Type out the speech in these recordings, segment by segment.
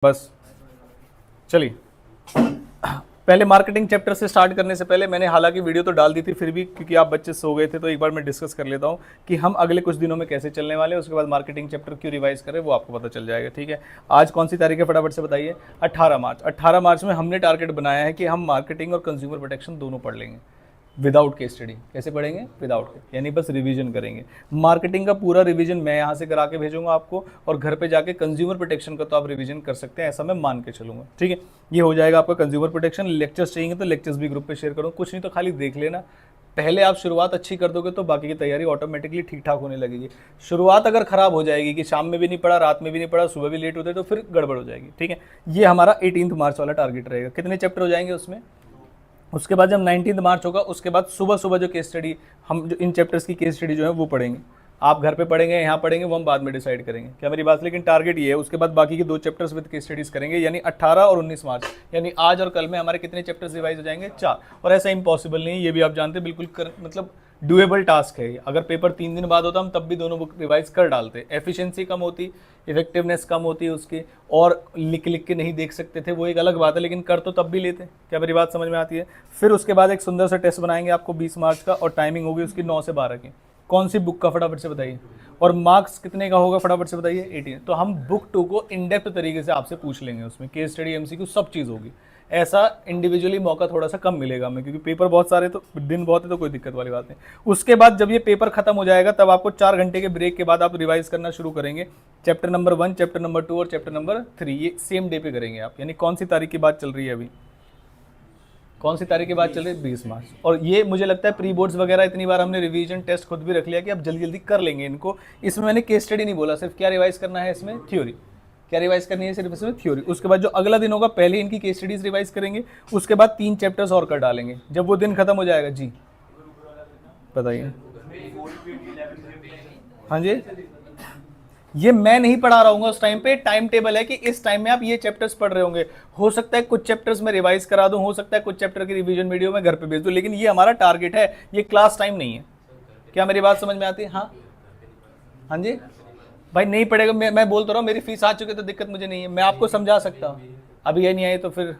बस चलिए, पहले मार्केटिंग चैप्टर से स्टार्ट करने से पहले मैंने हालांकि वीडियो तो डाल दी थी, फिर भी क्योंकि आप बच्चे सो गए थे तो एक बार मैं डिस्कस कर लेता हूँ कि हम अगले कुछ दिनों में कैसे चलने वाले हैं। उसके बाद मार्केटिंग चैप्टर क्यों रिवाइज करें वो आपको पता चल जाएगा। ठीक है, आज कौन सी तारीख है फटाफट से बताइए। 18 मार्च। 18 मार्च में हमने टारगेट बनाया है कि हम मार्केटिंग और कंज्यूमर प्रोटेक्शन दोनों पढ़ लेंगे विदाउट केस स्टडी। कैसे पढ़ेंगे? विदाउट के, यानी बस रिवीजन करेंगे। मार्केटिंग का पूरा रिवीजन मैं यहाँ से करा के भेजूंगा आपको, और घर पे जाके कंज्यूमर प्रोटेक्शन का तो आप रिवीजन कर सकते हैं, ऐसा मैं मान के चलूंगा। ठीक है, ये हो जाएगा आपका कंज्यूमर प्रोटेक्शन। लेक्चर्स चाहिए तो लेक्चर्स भी ग्रुप पे शेयर करूँ, कुछ नहीं तो खाली देख लेना। पहले आप शुरुआत अच्छी कर दोगे तो बाकी की तैयारी ऑटोमेटिकली ठीक ठाक होने लगेगी। शुरुआत अगर खराब हो जाएगी कि शाम में भी नहीं पढ़ा, रात में भी नहीं पढ़ा, सुबह भी लेट होते तो फिर गड़बड़ हो जाएगी। ठीक है, ये हमारा 18 मार्च वाला टारगेट रहेगा। कितने चैप्टर हो जाएंगे उसमें? उसके बाद जब 19 मार्च होगा उसके बाद सुबह सुबह जो केस स्टडी, हम जो इन चैप्टर्स की केस स्टडी जो है वो पढ़ेंगे। आप घर पे पढ़ेंगे, यहाँ पढ़ेंगे, वो हम बाद में डिसाइड करेंगे। क्या मेरी बात? लेकिन टारगेट ये है। उसके बाद बाकी के 2 चैप्टर्स विद केस स्टडीज करेंगे, यानी 18 और 19 मार्च, यानी आज और कल में हमारे कितने चैप्टर्स रिवाइज हो जाएंगे? 4। और ऐसा इम्पॉसिबल नहीं है, ये भी आप जानते हैं, बिल्कुल मतलब डुएबल टास्क है। अगर पेपर 3 दिन बाद होता हम तब भी दोनों बुक रिवाइज कर डालते। एफिशिएंसी कम होती, इफेक्टिवनेस कम होती है उसकी, और लिख लिख के नहीं देख सकते थे वो एक अलग बात है, लेकिन कर तो तब भी लेते। क्या मेरी बात समझ में आती है? फिर उसके बाद एक सुंदर सा टेस्ट बनाएंगे आपको 20 मार्च का, और टाइमिंग होगी उसकी 9 से 12 की। कौन सी बुक का फटाफट से बताइए, और मार्क्स कितने का होगा फटाफट से बताइए? 18। तो हम बुक 2 को इन डेप्थ तरीके से आपसे पूछ लेंगे, उसमें केस स्टडी, एमसीक्यू सब चीज़ होगी। ऐसा इंडिविजुअली मौका थोड़ा सा कम मिलेगा हमें, क्योंकि पेपर बहुत सारे, तो दिन बहुत है, तो कोई दिक्कत वाली बात नहीं। उसके बाद जब ये पेपर खत्म हो जाएगा तब आपको 4 घंटे के ब्रेक के बाद आप रिवाइज करना शुरू करेंगे। चैप्टर नंबर 1, चैप्टर नंबर 2 और चैप्टर नंबर 3, ये सेम डे पे करेंगे आप। यानी कौन सी तारीख की बात चल रही है अभी? कौन सी तारीख की बात चल रही है? 20 मार्च। और ये मुझे लगता है प्री बोर्ड्स वगैरह इतनी बार हमने रिवीजन टेस्ट खुद भी रख लिया कि आप जल्दी जल्दी कर लेंगे इनको। इसमें मैंने केस स्टडी नहीं बोला, सिर्फ क्या रिवाइज करना है इसमें? थ्योरी। क्या रिवाइज करनी है सिर्फ इसमें? थ्योरी। उसके बाद जो अगला दिन होगा पहले इनकी केस स्टडीज रिवाइज करेंगे, उसके बाद 3 चैप्टर्स और कर डालेंगे। जब वो दिन खत्म हो जाएगा, जी बताइए। हाँ जी, ये मैं नहीं पढ़ा रहा हूँ उस टाइम पे, टाइम टेबल है कि इस टाइम में आप ये चैप्टर्स पढ़ रहे होंगे। हो सकता है कुछ चैप्टर्स में रिवाइज करा दूं, हो सकता है कुछ चैप्टर की रिवीजन वीडियो में घर पे भेज दूं, लेकिन ये हमारा टारगेट है, ये क्लास टाइम नहीं है। क्या मेरी बात समझ में आती है? हाँ हाँ जी भाई, नहीं पढ़ेगा, मैं बोल तो रहा हूँ, मेरी फीस आ चुकी है तो दिक्कत मुझे नहीं है, मैं आपको समझा सकता हूँ। अभी ये नहीं आई तो फिर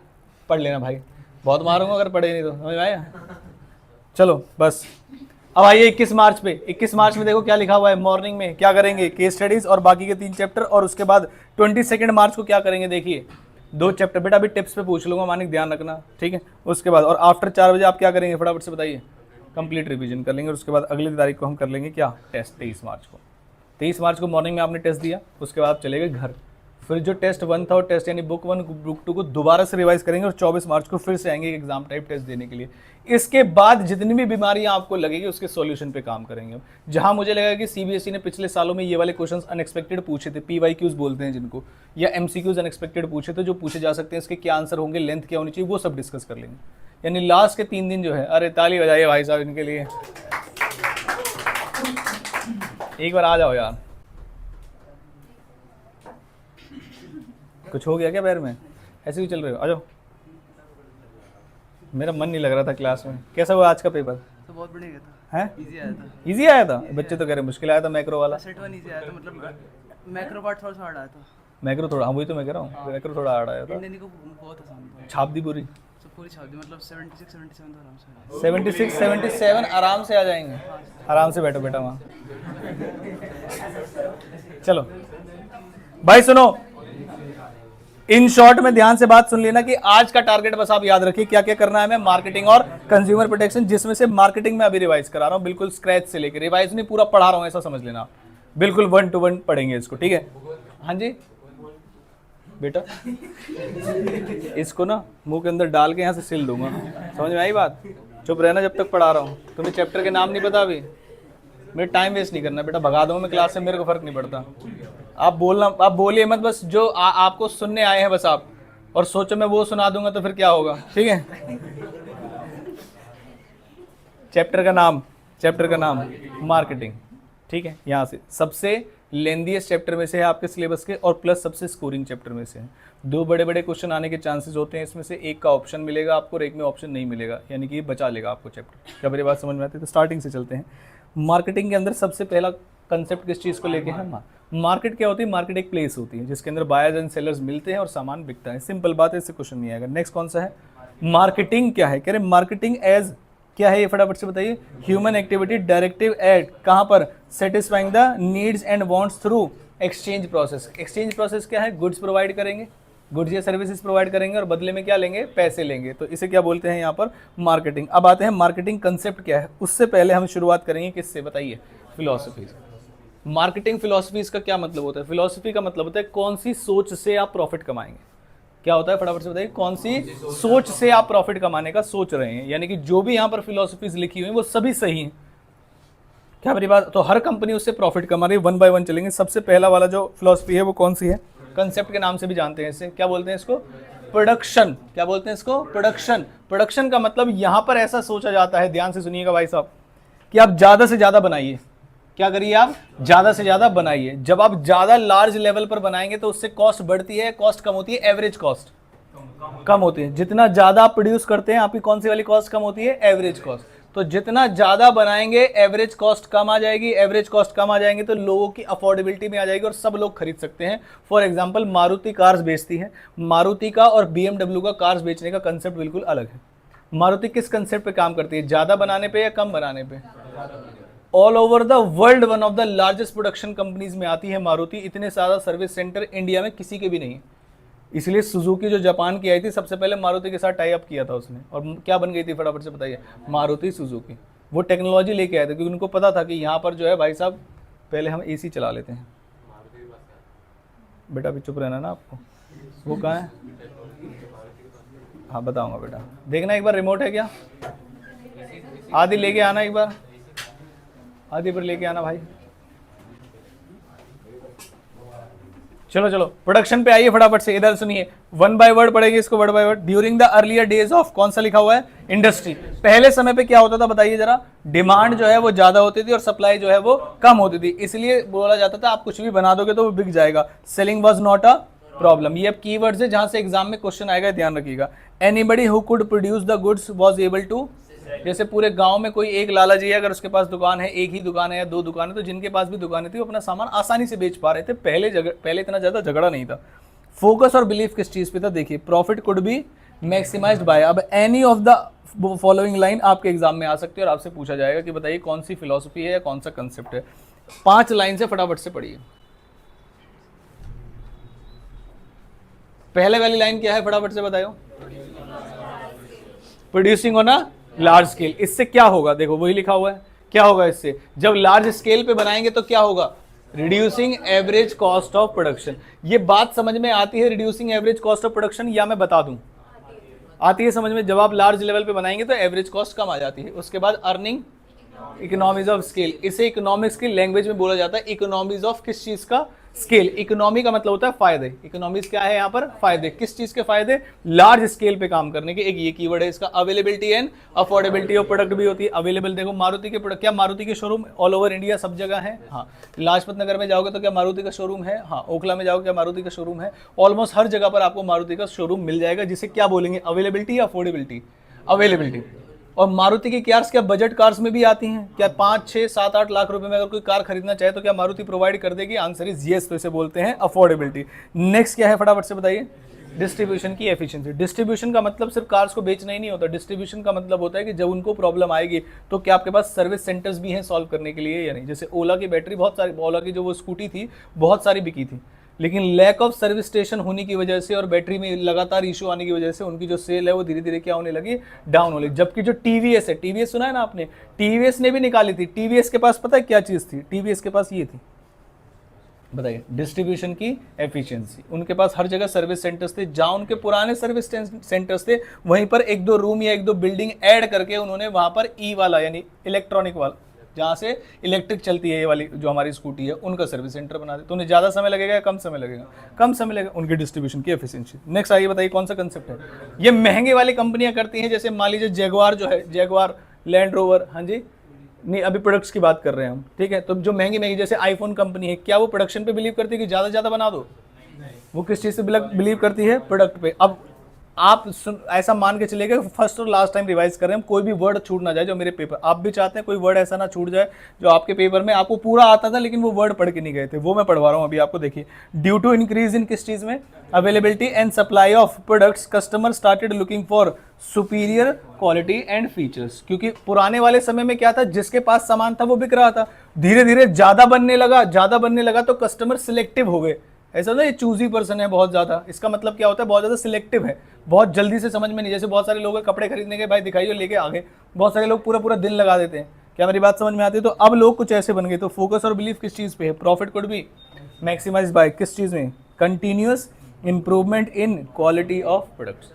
पढ़ लेना भाई, बहुत मारूंगा अगर पढ़े नहीं तो। समझ में आया? चलो बस, अब आइए 21 मार्च पे। 21 मार्च में देखो क्या लिखा हुआ है। मॉर्निंग में क्या करेंगे? केस स्टडीज और बाकी के 3 चैप्टर, और उसके बाद 22 मार्च को क्या करेंगे? देखिए 2 चैप्टर। बेटा अभी टिप्स पे पूछ लूंगा, मानिक ध्यान रखना, ठीक है। उसके बाद और आफ्टर 4 बजे आप क्या करेंगे फटाफट से बताइए? कंप्लीट रिवीजन कर लेंगे। और उसके बाद अगली तारीख को हम कर लेंगे क्या? टेस्ट। 23 मार्च को। 23 मार्च को मॉर्निंग में आपने टेस्ट दिया, उसके बाद आप चले गए घर। फिर जो टेस्ट 1 था, और टेस्ट यानी बुक 1 बुक 2 को दोबारा से रिवाइज करेंगे, और 24 मार्च को फिर से आएंगे एग्जाम टाइप टेस्ट देने के लिए। इसके बाद जितनी भी बीमारियां आपको लगेगी उसके सॉल्यूशन पे काम करेंगे। जहां मुझे लगा कि सीबीएसई ने पिछले सालों में ये वाले क्वेश्चंस अनएक्सपेक्टेड पूछे थे, पीवाईक्यूज बोलते हैं जिनको, या एमसीक्यूज अनएक्सपेक्टेड पूछे थे, जो पूछे जा सकते हैं, इसके क्या आंसर होंगे, लेंथ क्या होनी चाहिए, वो सब डिस्कस कर लेंगे। यानी लास्ट के 3 दिन जो है, अरे ताली बजाइए भाई साहब इनके लिए, एक बार आ जाओ यार। कुछ हो गया क्या पैर में? ऐसे ही चल रहे हो? आ जाओ। मेरा मन नहीं लग रहा था क्लास में। कैसा हुआ आज का पेपर? तो बहुत बढ़िया था। हैं? इजी आया था। इजी आया था? बच्चे तो कह रहे मुश्किल आया था मैक्रो वाला। सेट 1 इजी आया था, मतलब मैक्रो पार्ट थोड़ा सा हार्ड आया था। मैक्रो थोड़ा, हाँ वही तो मैं कह रहा हूँ, मैक्रो थोड़ा हार्ड आया था। इंडियन को बहुत आसान था। छाप दी पूरी? तो पूरी छाप दी, मतलब 76 77 तो आराम से आया। 76 77 आराम से आ जाएंगे। आराम से बैठो बेटा वहाँ। चलो भाई सुनो, इन शॉर्ट में ध्यान से बात सुन लेना कि आज का टारगेट बस आप याद रखिए क्या क्या करना है। मैं मार्केटिंग और कंज्यूमर प्रोटेक्शन, जिसमें से मार्केटिंग में अभी रिवाइज करा रहा हूँ, बिल्कुल स्क्रैच से लेकर, रिवाइज नहीं पूरा पढ़ा रहा हूँ ऐसा समझ लेना, बिल्कुल 1 to 1 पढ़ेंगे इसको, ठीक है। हाँ जी बेटा, इसको ना मुंह के अंदर डाल के यहाँ से सिल दूंगा, समझ में आई बात? चुप रहना जब तक पढ़ा रहा हूँ। तुम्हें चैप्टर के नाम नहीं पता अभी, मेरे टाइम वेस्ट नहीं करना बेटा, भगा दूंगा मैं क्लास से, मेरे को फर्क नहीं पड़ता। आप बोलना, आप बोलिए मत, बस जो आपको सुनने आए हैं बस आप, और सोचो मैं वो सुना दूंगा तो फिर क्या होगा, ठीक है। चैप्टर का नाम मार्केटिंग, ठीक है। यहाँ से सबसे लेंथीएस्ट चैप्टर में से है आपके सिलेबस के, और प्लस सबसे स्कोरिंग चैप्टर में से है। 2 बड़े बड़े क्वेश्चन आने के चांसेस होते हैं, इसमें से एक का ऑप्शन मिलेगा आपको और एक में ऑप्शन नहीं मिलेगा, यानी कि ये बचा लेगा आपको चैप्टर। क्या मेरी बात समझ में आती है? तो स्टार्टिंग से चलते हैं। मार्केटिंग के अंदर सबसे पहला कंसेप्ट किस चीज़ को लेके है? मार्केट क्या होती है? मार्केट एक प्लेस होती है जिसके अंदर बायर्स एंड सेलर्स मिलते हैं और सामान बिकता है। सिंपल बात है, इससे क्वेश्चन नहीं आएगा। नेक्स्ट कौन सा है? मार्केटिंग क्या है? कह रहे मार्केटिंग एज क्या है, ये फटाफट से बताइए। ह्यूमन एक्टिविटी डायरेक्टिव एट कहाँ पर? Satisfying the needs and wants through exchange process. Exchange process क्या है? गुड्स प्रोवाइड करेंगे, गुड्स या सर्विसेज प्रोवाइड करेंगे और बदले में क्या लेंगे? पैसे लेंगे। तो इसे क्या बोलते हैं यहाँ पर? मार्केटिंग। अब आते हैं मार्केटिंग कंसेप्ट क्या है। उससे पहले हम शुरुआत करेंगे किससे? बताइए, फिलॉसफी। मार्केटिंग फिलॉसफी का क्या मतलब होता है? फिलॉसफी का मतलब होता है कौन सी सोच से आप प्रॉफिट कमाएंगे। क्या होता है? फटाफट से बताइए, कौन सी सोच से आप प्रॉफिट कमाने का सोच रहे हैं। यानी कि जो भी यहाँ पर फिलॉसफीज लिखी हुई हैं वो सभी सही हैं। क्या मेरी बात? तो हर कंपनी उससे प्रॉफिट कमा रही है। वन बाय वन चलेंगे। सबसे पहला वाला जो फिलॉसफी है वो कौन सी है? कंसेप्ट के नाम से भी जानते हैं इसे। क्या बोलते हैं इसको? प्रोडक्शन। क्या बोलते हैं इसको? प्रोडक्शन। प्रोडक्शन का मतलब यहाँ पर ऐसा सोचा जाता है, ध्यान से सुनिएगा भाई साहब, कि आप ज़्यादा से ज़्यादा बनाइए। क्या करिए? आप ज़्यादा से ज़्यादा बनाइए। जब आप ज़्यादा लार्ज लेवल पर बनाएंगे तो उससे कॉस्ट बढ़ती है, कॉस्ट कम होती है, एवरेज कॉस्ट कम होती है। जितना ज़्यादा आप प्रोड्यूस करते हैं आपकी कौन सी वाली कॉस्ट कम होती है? Average cost. तो जितना ज़्यादा बनाएंगे एवरेज कॉस्ट कम आ जाएगी, एवरेज कॉस्ट कम आ जाएंगे तो लोगों की अफोर्डेबिलिटी में आ जाएगी और सब लोग खरीद सकते हैं। फॉर एग्जांपल मारुति कार्स बेचती है, मारुति का और BMW का कार्स बेचने का कंसेप्ट बिल्कुल अलग है। मारुति किस कंसेप्ट पे काम करती है? ज़्यादा बनाने पे या कम बनाने पे? All over the world one of the largest production companies में आती है मारुति। इतने सारा सर्विस सेंटर इंडिया में किसी के भी नहीं है। इसलिए सुजुकी जो जापान की आई थी, सबसे पहले मारुति के साथ टाई अप किया था उसने, और क्या बन गई थी? फटाफट से बताइए। मारुति सुजुकी। वो टेक्नोलॉजी लेके आए थे क्योंकि उनको पता था कि यहाँ पर जो है भाई साहब, पहले हम AC चला लेते हैं। बेटा अभी चुप रहना ना आपको। वो कहाँ है? हाँ बताऊंगा बेटा। देखना एक बार रिमोट है क्या? आदि लेके आना एक बार, आदि पर लेके आना भाई। चलो चलो प्रोडक्शन पे आइए फटाफट से। इधर सुनिए, वन बाय वर्ड पढ़ेंगे इसको, word by word. During the earlier days of, कौन सा लिखा हुआ है? इंडस्ट्री। पहले समय पे क्या होता था बताइए जरा? डिमांड जो है वो ज्यादा होती थी और सप्लाई जो है वो कम होती थी। इसलिए बोला जाता था आप कुछ भी बना दोगे तो वो बिक जाएगा। Selling was not a problem. ये अब कीवर्ड्स है जहां से एग्जाम में क्वेश्चन आएगा, ध्यान रखिएगा। Anybody who could produce the goods was able to, जैसे पूरे गांव में कोई एक लाला जी है, अगर उसके पास दुकान है, एक ही दुकान है या दो दुकान है, तो जिनके पास भी दुकानें थी वो अपना सामान आसानी से बेच पा रहे थे। पहले इतना ज्यादा झगड़ा नहीं था। फोकस और बिलीफ किस चीज पे था? देखिए, profit could be maximised by. अब any of the following line आपके एग्जाम में आ सकती है और आपसे पूछा जाएगा कि बताइए कौन सी फिलॉसफी है या कौन सा कंसेप्ट है। 5 लाइन से फटाफट से पढ़िए। पहले वाली लाइन क्या है? फटाफट से बताओ। Producing on a large scale. इससे क्या होगा? देखो वही लिखा हुआ है। क्या होगा इससे? जब लार्ज स्केल पे बनाएंगे तो क्या होगा? Reducing average cost of production. ये बात समझ में आती है reducing average cost of production, या मैं बता दूं? आती है समझ में? जब आप लार्ज लेवल पे बनाएंगे तो एवरेज कॉस्ट कम आ जाती है। उसके बाद अर्निंग इकोनॉमीज ऑफ स्केल। इसे इकोनॉमिक्स की लैंग्वेज में बोला जाता है इकोनॉमीज ऑफ किस चीज का? स्केल। इकोनॉमी का मतलब होता है फायदे। इकोनॉमीज क्या है यहाँ पर? फायदे। किस चीज के फायदे? लार्ज स्केल पे काम करने के। एक ये कीवर्ड है इसका। Availability and affordability of product भी होती है। अवेलेबल देखो मारुति के प्रोडक्ट, क्या मारुति के शोरूम ऑल ओवर इंडिया सब जगह है? हाँ। लाजपत नगर में जाओगे तो क्या मारुति का शोरूम है? हाँ। ओखला में जाओगे क्या मारुति का शोरूम है? ऑलमोस्ट हर जगह पर आपको मारुति का शोरूम मिल जाएगा, जिसे क्या बोलेंगे? अवेलेबिलिटी या अफोर्डेबिलिटी? अवेलेबिलिटी। और मारुति की कार्स क्या बजट कार्स में भी आती हैं? क्या 5, 6, 7, 8 लाख रुपए में अगर कोई कार खरीदना चाहे तो क्या मारुति प्रोवाइड कर देगी? Answer is yes. तो इसे बोलते हैं अफोर्डेबिलिटी। नेक्स्ट क्या है? फटाफट से बताइए। डिस्ट्रीब्यूशन की एफिशिएंसी। डिस्ट्रीब्यूशन का मतलब सिर्फ कार्स को बेचना ही नहीं होता। डिस्ट्रीब्यूशन का मतलब होता है कि जब उनको प्रॉब्लम आएगी तो क्या आपके पास सर्विस सेंटर्स भी हैं सॉल्व करने के लिए या नहीं। जैसे ओला की बैटरी बहुत सारी, ओला की जो वो स्कूटी थी बहुत सारी बिकी थी, लेकिन लैक ऑफ सर्विस स्टेशन होने की वजह से और बैटरी में लगातार इशू आने की वजह से उनकी जो सेल है वो धीरे धीरे क्या होने लगी? डाउन होने लगी। जबकि जो टीवीएस है, टीवीएस सुना है ना आपने? टीवीएस ने भी निकाली थी। टीवीएस के पास पता है क्या चीज थी? टीवीएस के पास ये थी, बताइए, डिस्ट्रीब्यूशन की एफिशिएंसी। उनके पास हर जगह सर्विस सेंटर्स थे। जहां उनके पुराने सर्विस सेंटर्स थे वहीं पर 1-2 रूम या 1-2 बिल्डिंग ऐड करके उन्होंने वहां पर ई वाला यानी इलेक्ट्रॉनिक वाला, जहाँ से इलेक्ट्रिक चलती है ये वाली जो हमारी स्कूटी है, उनका सर्विस सेंटर बना दे। तो उन्हें ज़्यादा समय लगेगा या कम समय लगेगा? कम समय लगेगा। उनकी डिस्ट्रीब्यूशन की एफिशिएंसी। नेक्स्ट आइए बताइए कौन सा कंसेप्ट है? ये महंगे वाली कंपनियां करती हैं। जैसे मान लीजिए जैगवार जो है, जैगवार, लैंड रोवर, हाँ जी, नहीं अभी प्रोडक्ट्स की बात कर रहे हैं हम, ठीक है। तो जो महंगी जैसे आईफोन कंपनी है, क्या वो प्रोडक्शन पे बिलीव करती है कि ज़्यादा ज़्यादा बना दो? वो किस चीज़ से बिलीव करती है? प्रोडक्ट पे। अब आप ऐसा मान के चलिएगा फर्स्ट और लास्ट टाइम रिवाइज कर रहे हैं, कोई भी वर्ड छूट ना जाए जो मेरे पेपर, आप भी चाहते हैं कोई वर्ड ऐसा ना छूट जाए जो आपके पेपर में आपको पूरा आता था लेकिन वो वर्ड पढ़ के नहीं गए थे, वो मैं पढ़वा रहा हूँ अभी आपको। देखिए, ड्यू टू इंक्रीज इन किस चीज में, availability and supply of products, customer started looking for superior quality and features. क्योंकि पुराने वाले समय में क्या था, जिसके पास सामान था वो बिक रहा था, धीरे धीरे ज्यादा बनने लगा तो कस्टमर सिलेक्टिव हो गए। ऐसा ना, ये चूजी पर्सन है बहुत ज्यादा, इसका मतलब क्या होता है, बहुत ज्यादा सिलेक्टिव है, बहुत जल्दी से समझ में नहीं। जैसे बहुत सारे लोग हैं, कपड़े खरीदने के, भाई दिखाइए लेके आगे, बहुत सारे लोग पूरा पूरा दिन लगा देते हैं। क्या मेरी बात समझ में आती है? तो अब लोग कुछ ऐसे बन गए। तो फोकस और बिलीफ किस चीज पे है, profit could be maximize by किस चीज में, continuous improvement in quality of products.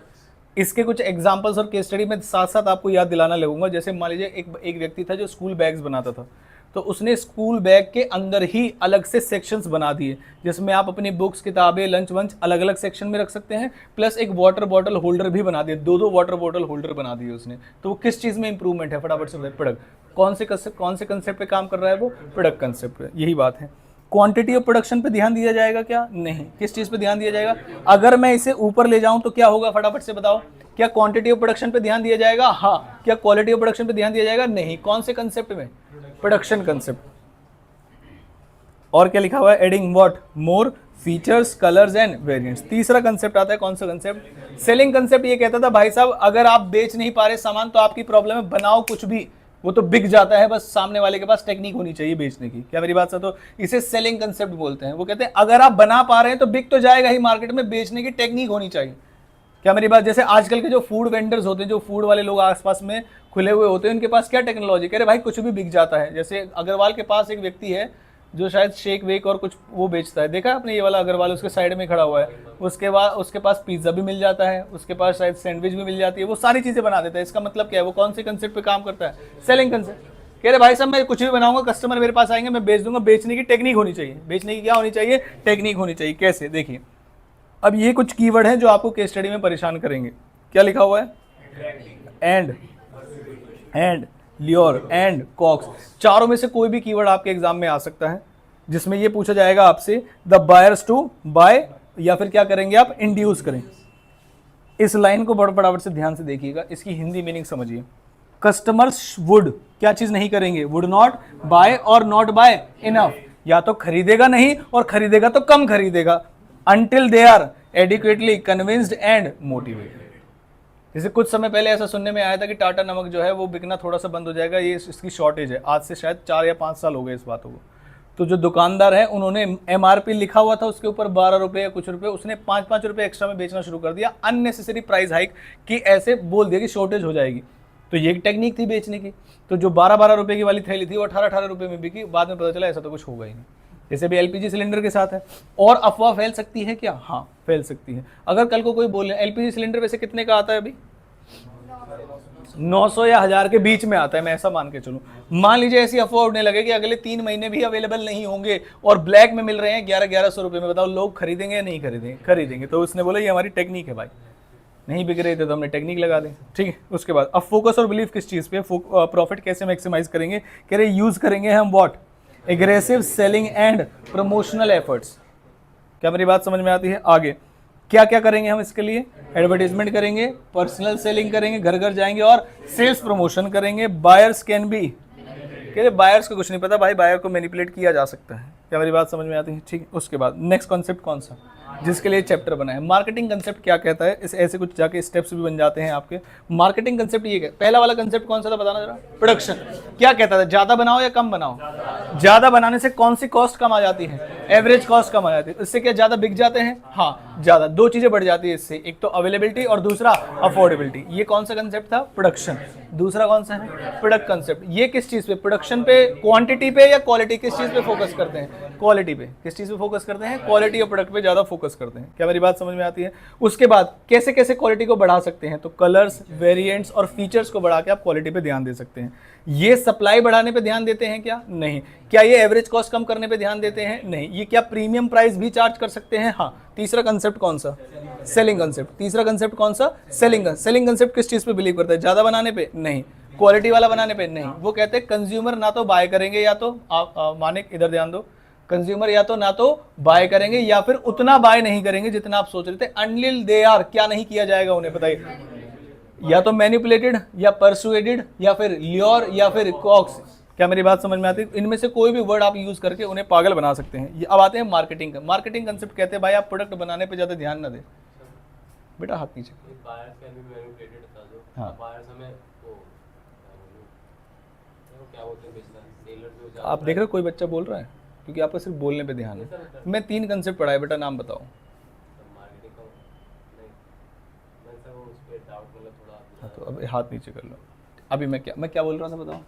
इसके कुछ एग्जांपल्स और केस स्टडी में साथ साथ आपको याद दिलाना लगूंगा। जैसे मान लीजिए एक व्यक्ति था जो स्कूल बैग्स बनाता था, तो उसने स्कूल बैग के अंदर ही अलग से सेक्शंस बना दिए, जिसमें आप अपनी बुक्स, किताबें, लंच वंच अलग अलग सेक्शन में रख सकते हैं, प्लस एक वाटर बॉटल होल्डर भी बना दिए, दो वाटर बॉटल होल्डर बना दिए उसने। तो वो किस चीज़ में इंप्रूवमेंट है, फटाफट से बताइए। प्रोडक्ट, कौन से कंसेप्ट पे काम कर रहा है वो, प्रोडक्ट कंसेप्ट पे, यही बात है। क्वांटिटी ऑफ प्रोडक्शन पे ध्यान दिया जाएगा क्या, नहीं। किस चीज़ पे ध्यान दिया जाएगा, अगर मैं इसे ऊपर ले जाऊं तो क्या होगा, फटाफट से बताओ। क्या क्वांटिटी ऑफ प्रोडक्शन पे ध्यान दिया जाएगा, हाँ। क्या क्वालिटी ऑफ प्रोडक्शन पे ध्यान दिया जाएगा, नहीं। कौन से कंसेप्ट में, प्रोडक्शन कंसेप्ट। और क्या लिखा हुआ है, adding what, more features, colours and variants. तीसरा कंसेप्ट आता है, कौन सा कंसेप्ट, सेलिंग कंसेप्ट। ये कहता था भाई साहब, अगर आप बेच नहीं पा रहे सामान तो आपकी प्रॉब्लम है, बनाओ कुछ भी, वो तो बिक जाता है, बस सामने वाले के पास टेक्निक होनी चाहिए बेचने की। क्या मेरी बात से, तो इसे सेलिंग कंसेप्ट बोलते हैं। वो कहते हैं अगर आप बना पा रहे हैं तो बिक तो जाएगा ही मार्केट में, बेचने की टेक्निक होनी चाहिए। क्या मेरी बात, जैसे आजकल के जो फूड वेंडर्स होते हैं, जो फूड वाले लोग आसपास में खुले हुए होते हैं, उनके पास क्या टेक्नोलॉजी, कह रहे भाई कुछ भी बिक जाता है। जैसे अग्रवाल के पास एक व्यक्ति है जो शायद शेक वेक और कुछ वो बेचता है, देखा आपने, ये वाला अग्रवाल उसके साइड में खड़ा हुआ है। उसके बाद उसके पास पिज्जा भी मिल जाता है, उसके पास शायद सैंडविच भी मिल जाती है, वो सारी चीजें बना देता है। इसका मतलब क्या है, वो कौन से कंसेप्ट पे काम करता है, सेलिंग कंसेप्ट। कह रहे भाई साहब मैं कुछ भी बनाऊंगा, कस्टमर मेरे पास आएंगे, मैं बेच दूंगा। बेचने की टेक्निक होनी चाहिए, बेचने की क्या होनी चाहिए, टेक्निक होनी चाहिए। कैसे, देखिए अब ये कुछ कीवर्ड हैं जो आपको केस स्टडी में परेशान करेंगे। क्या लिखा हुआ है, एंड, ल्योर एंड, कॉक्स। चारों में से कोई भी कीवर्ड आपके एग्जाम में आ सकता है, जिसमें ये पूछा जाएगा आपसे द बायर्स टू बाय, या फिर क्या करेंगे आप, इंड्यूस करें। इस लाइन को बड़ा फटाफट से ध्यान से देखिएगा, इसकी हिंदी मीनिंग समझिए। कस्टमर्स वुड, क्या चीज नहीं करेंगे, वुड नॉट बाय और नॉट बाय इनफ, या तो खरीदेगा नहीं और खरीदेगा तो कम खरीदेगा, until they are adequately convinced and motivated। जैसे कुछ समय पहले ऐसा सुनने में आया था कि टाटा नमक जो है वो बिकना थोड़ा सा बंद हो जाएगा, ये इसकी शॉर्टेज है। आज से शायद 4 या 5 साल हो गए इस बातों को। तो जो दुकानदार है उन्होंने MRP लिखा हुआ था उसके ऊपर 12 रुपए या कुछ रुपए, उसने 5-5 रुपए एक्स्ट्रा में बेचना शुरू कर दिया, अननेसेसरी प्राइस हाइक की, ऐसे बोल दिया कि शॉर्टेज हो जाएगी। तो ये एक टेक्निक थी बेचने की। तो जो 12-12 रुपए की वाली थैली थी वो 18-18 रुपए में बिकी। बाद में पता चला ऐसा तो कुछ होगा ही नहीं। जैसे भी LPG सिलेंडर के साथ है। और अफवाह फैल सकती है क्या, हाँ फैल सकती है। अगर कल को कोई बोले LPG सिलेंडर वैसे कितने का आता है अभी, 900 या 1000 के बीच में आता है, मैं ऐसा मान के चलूं। मान लीजिए ऐसी अफवाह उड़ने लगे कि अगले 3 महीने भी अवेलेबल नहीं होंगे और ब्लैक में मिल रहे हैं 1100-1100 रुपए में, बताओ लोग खरीदेंगे या नहीं खरीदेंगे, खरीदेंगे। तो उसने बोला ये हमारी टेक्निक है भाई, नहीं बिक रहे थे तो हमने टेक्निक लगा दी, ठीक है। उसके बाद अब फोकस और बिलीफ किस चीज पे, प्रॉफिट कैसे मैक्सिमाइज करेंगे, कह रहे यूज करेंगे हम what, aggressive selling and promotional efforts. क्या मेरी बात समझ में आती है? आगे क्या क्या करेंगे हम इसके लिए, एडवर्टाइजमेंट करेंगे, पर्सनल सेलिंग करेंगे, घर घर जाएंगे और सेल्स प्रमोशन करेंगे। बायर्स कैन बी, कह रहे बायर्स को कुछ नहीं पता भाई, बायर को मैनिपुलेट किया जा सकता है। क्या मेरी बात समझ में आती है? ठीक है। उसके बाद नेक्स्ट कॉन्सेप्ट कौन सा, जिसके लिए चैप्टर बना है, मार्केटिंग कंसेप्ट क्या कहता है। इस ऐसे कुछ जाके स्टेप्स भी बन जाते हैं आपके। मार्केटिंग कंसेप्ट ये क्या, पहला वाला कंसेप्ट कौन सा था बताना जरा, प्रोडक्शन। क्या कहता था, ज्यादा बनाओ या कम बनाओ, ज्यादा बनाने से कौन सी कॉस्ट कम आ जाती है, एवरेज कॉस्ट कम आ जाती है। इससे क्या ज्यादा बिक जाते हैं, हाँ ज्यादा। 2 चीजें बढ़ जाती है इससे, एक तो अवेलेबिलिटी और दूसरा अफोर्डेबिलिटी। ये कौन सा कंसेप्ट था, प्रोडक्शन। दूसरा कौन सा है, प्रोडक्ट कंसेप्ट। ये किस चीज पे, प्रोडक्शन पे, क्वांटिटी पे या क्वालिटी, किस चीज पे फोकस करते हैं, क्वालिटी पे। किस चीज पे फोकस करते हैं, क्वालिटी और प्रोडक्ट पे ज्यादा फोकस करते हैं। क्या मेरी बात समझ में आती है? उसके बाद कैसे कैसे क्वालिटी को बढ़ा सकते हैं, तो कलर्स, वेरिएंट्स और फीचर्स को बढ़ा के आप क्वालिटी पे ध्यान दे सकते हैं। ये सप्लाई बढ़ाने पे ध्यान देते हैं क्या, नहीं। क्या ये एवरेज कॉस्ट कम करने पे ध्यान देते हैं, नहीं। ये क्या प्रीमियम प्राइस भी चार्ज कर सकते हैं, हाँ। तीसरा कंसेप्ट कौन सा, सेलिंग कंसेप्ट। तीसरा कंसेप्ट कौन सा, सेलिंग। सेलिंग कंसेप्ट किस चीज पे बिलीव करता है, ज्यादा बनाने पे, नहीं। क्वालिटी वाला बनाने पे, नहीं। वो कहते हैं कंज्यूमर ना तो बाय करेंगे या तो मानिक इधर ध्यान दो, कंज्यूमर या तो ना तो बाय करेंगे या फिर उतना बाय नहीं करेंगे जितना आप सोच रहे थे, अनटिल दे आर, क्या नहीं किया जाएगा उन्हें, बताइए, या तो मैनिपुलेटेड या परसुएडेड या फिर ल्योर या फिर कॉक्स। क्या मेरी बात समझ में आती है? इनमें से कोई भी वर्ड आप यूज करके उन्हें पागल बना सकते हैं। अब आते हैं मार्केटिंग का। मार्केटिंग कंसेप्ट कहते हैं भाई आप प्रोडक्ट बनाने पे ज्यादा ध्यान ना दें। बेटा हाथ नीचे। हाँ, आप देख रहे हो कोई बच्चा बोल रहा है, क्योंकि आपका सिर्फ बोलने पे ध्यान है। मैं 3 कंसेप्ट पढ़ा है बेटा, नाम बताओ। हाँ, तो अब हाथ नीचे कर लो। अभी मैं क्या बोल रहा था बताओ।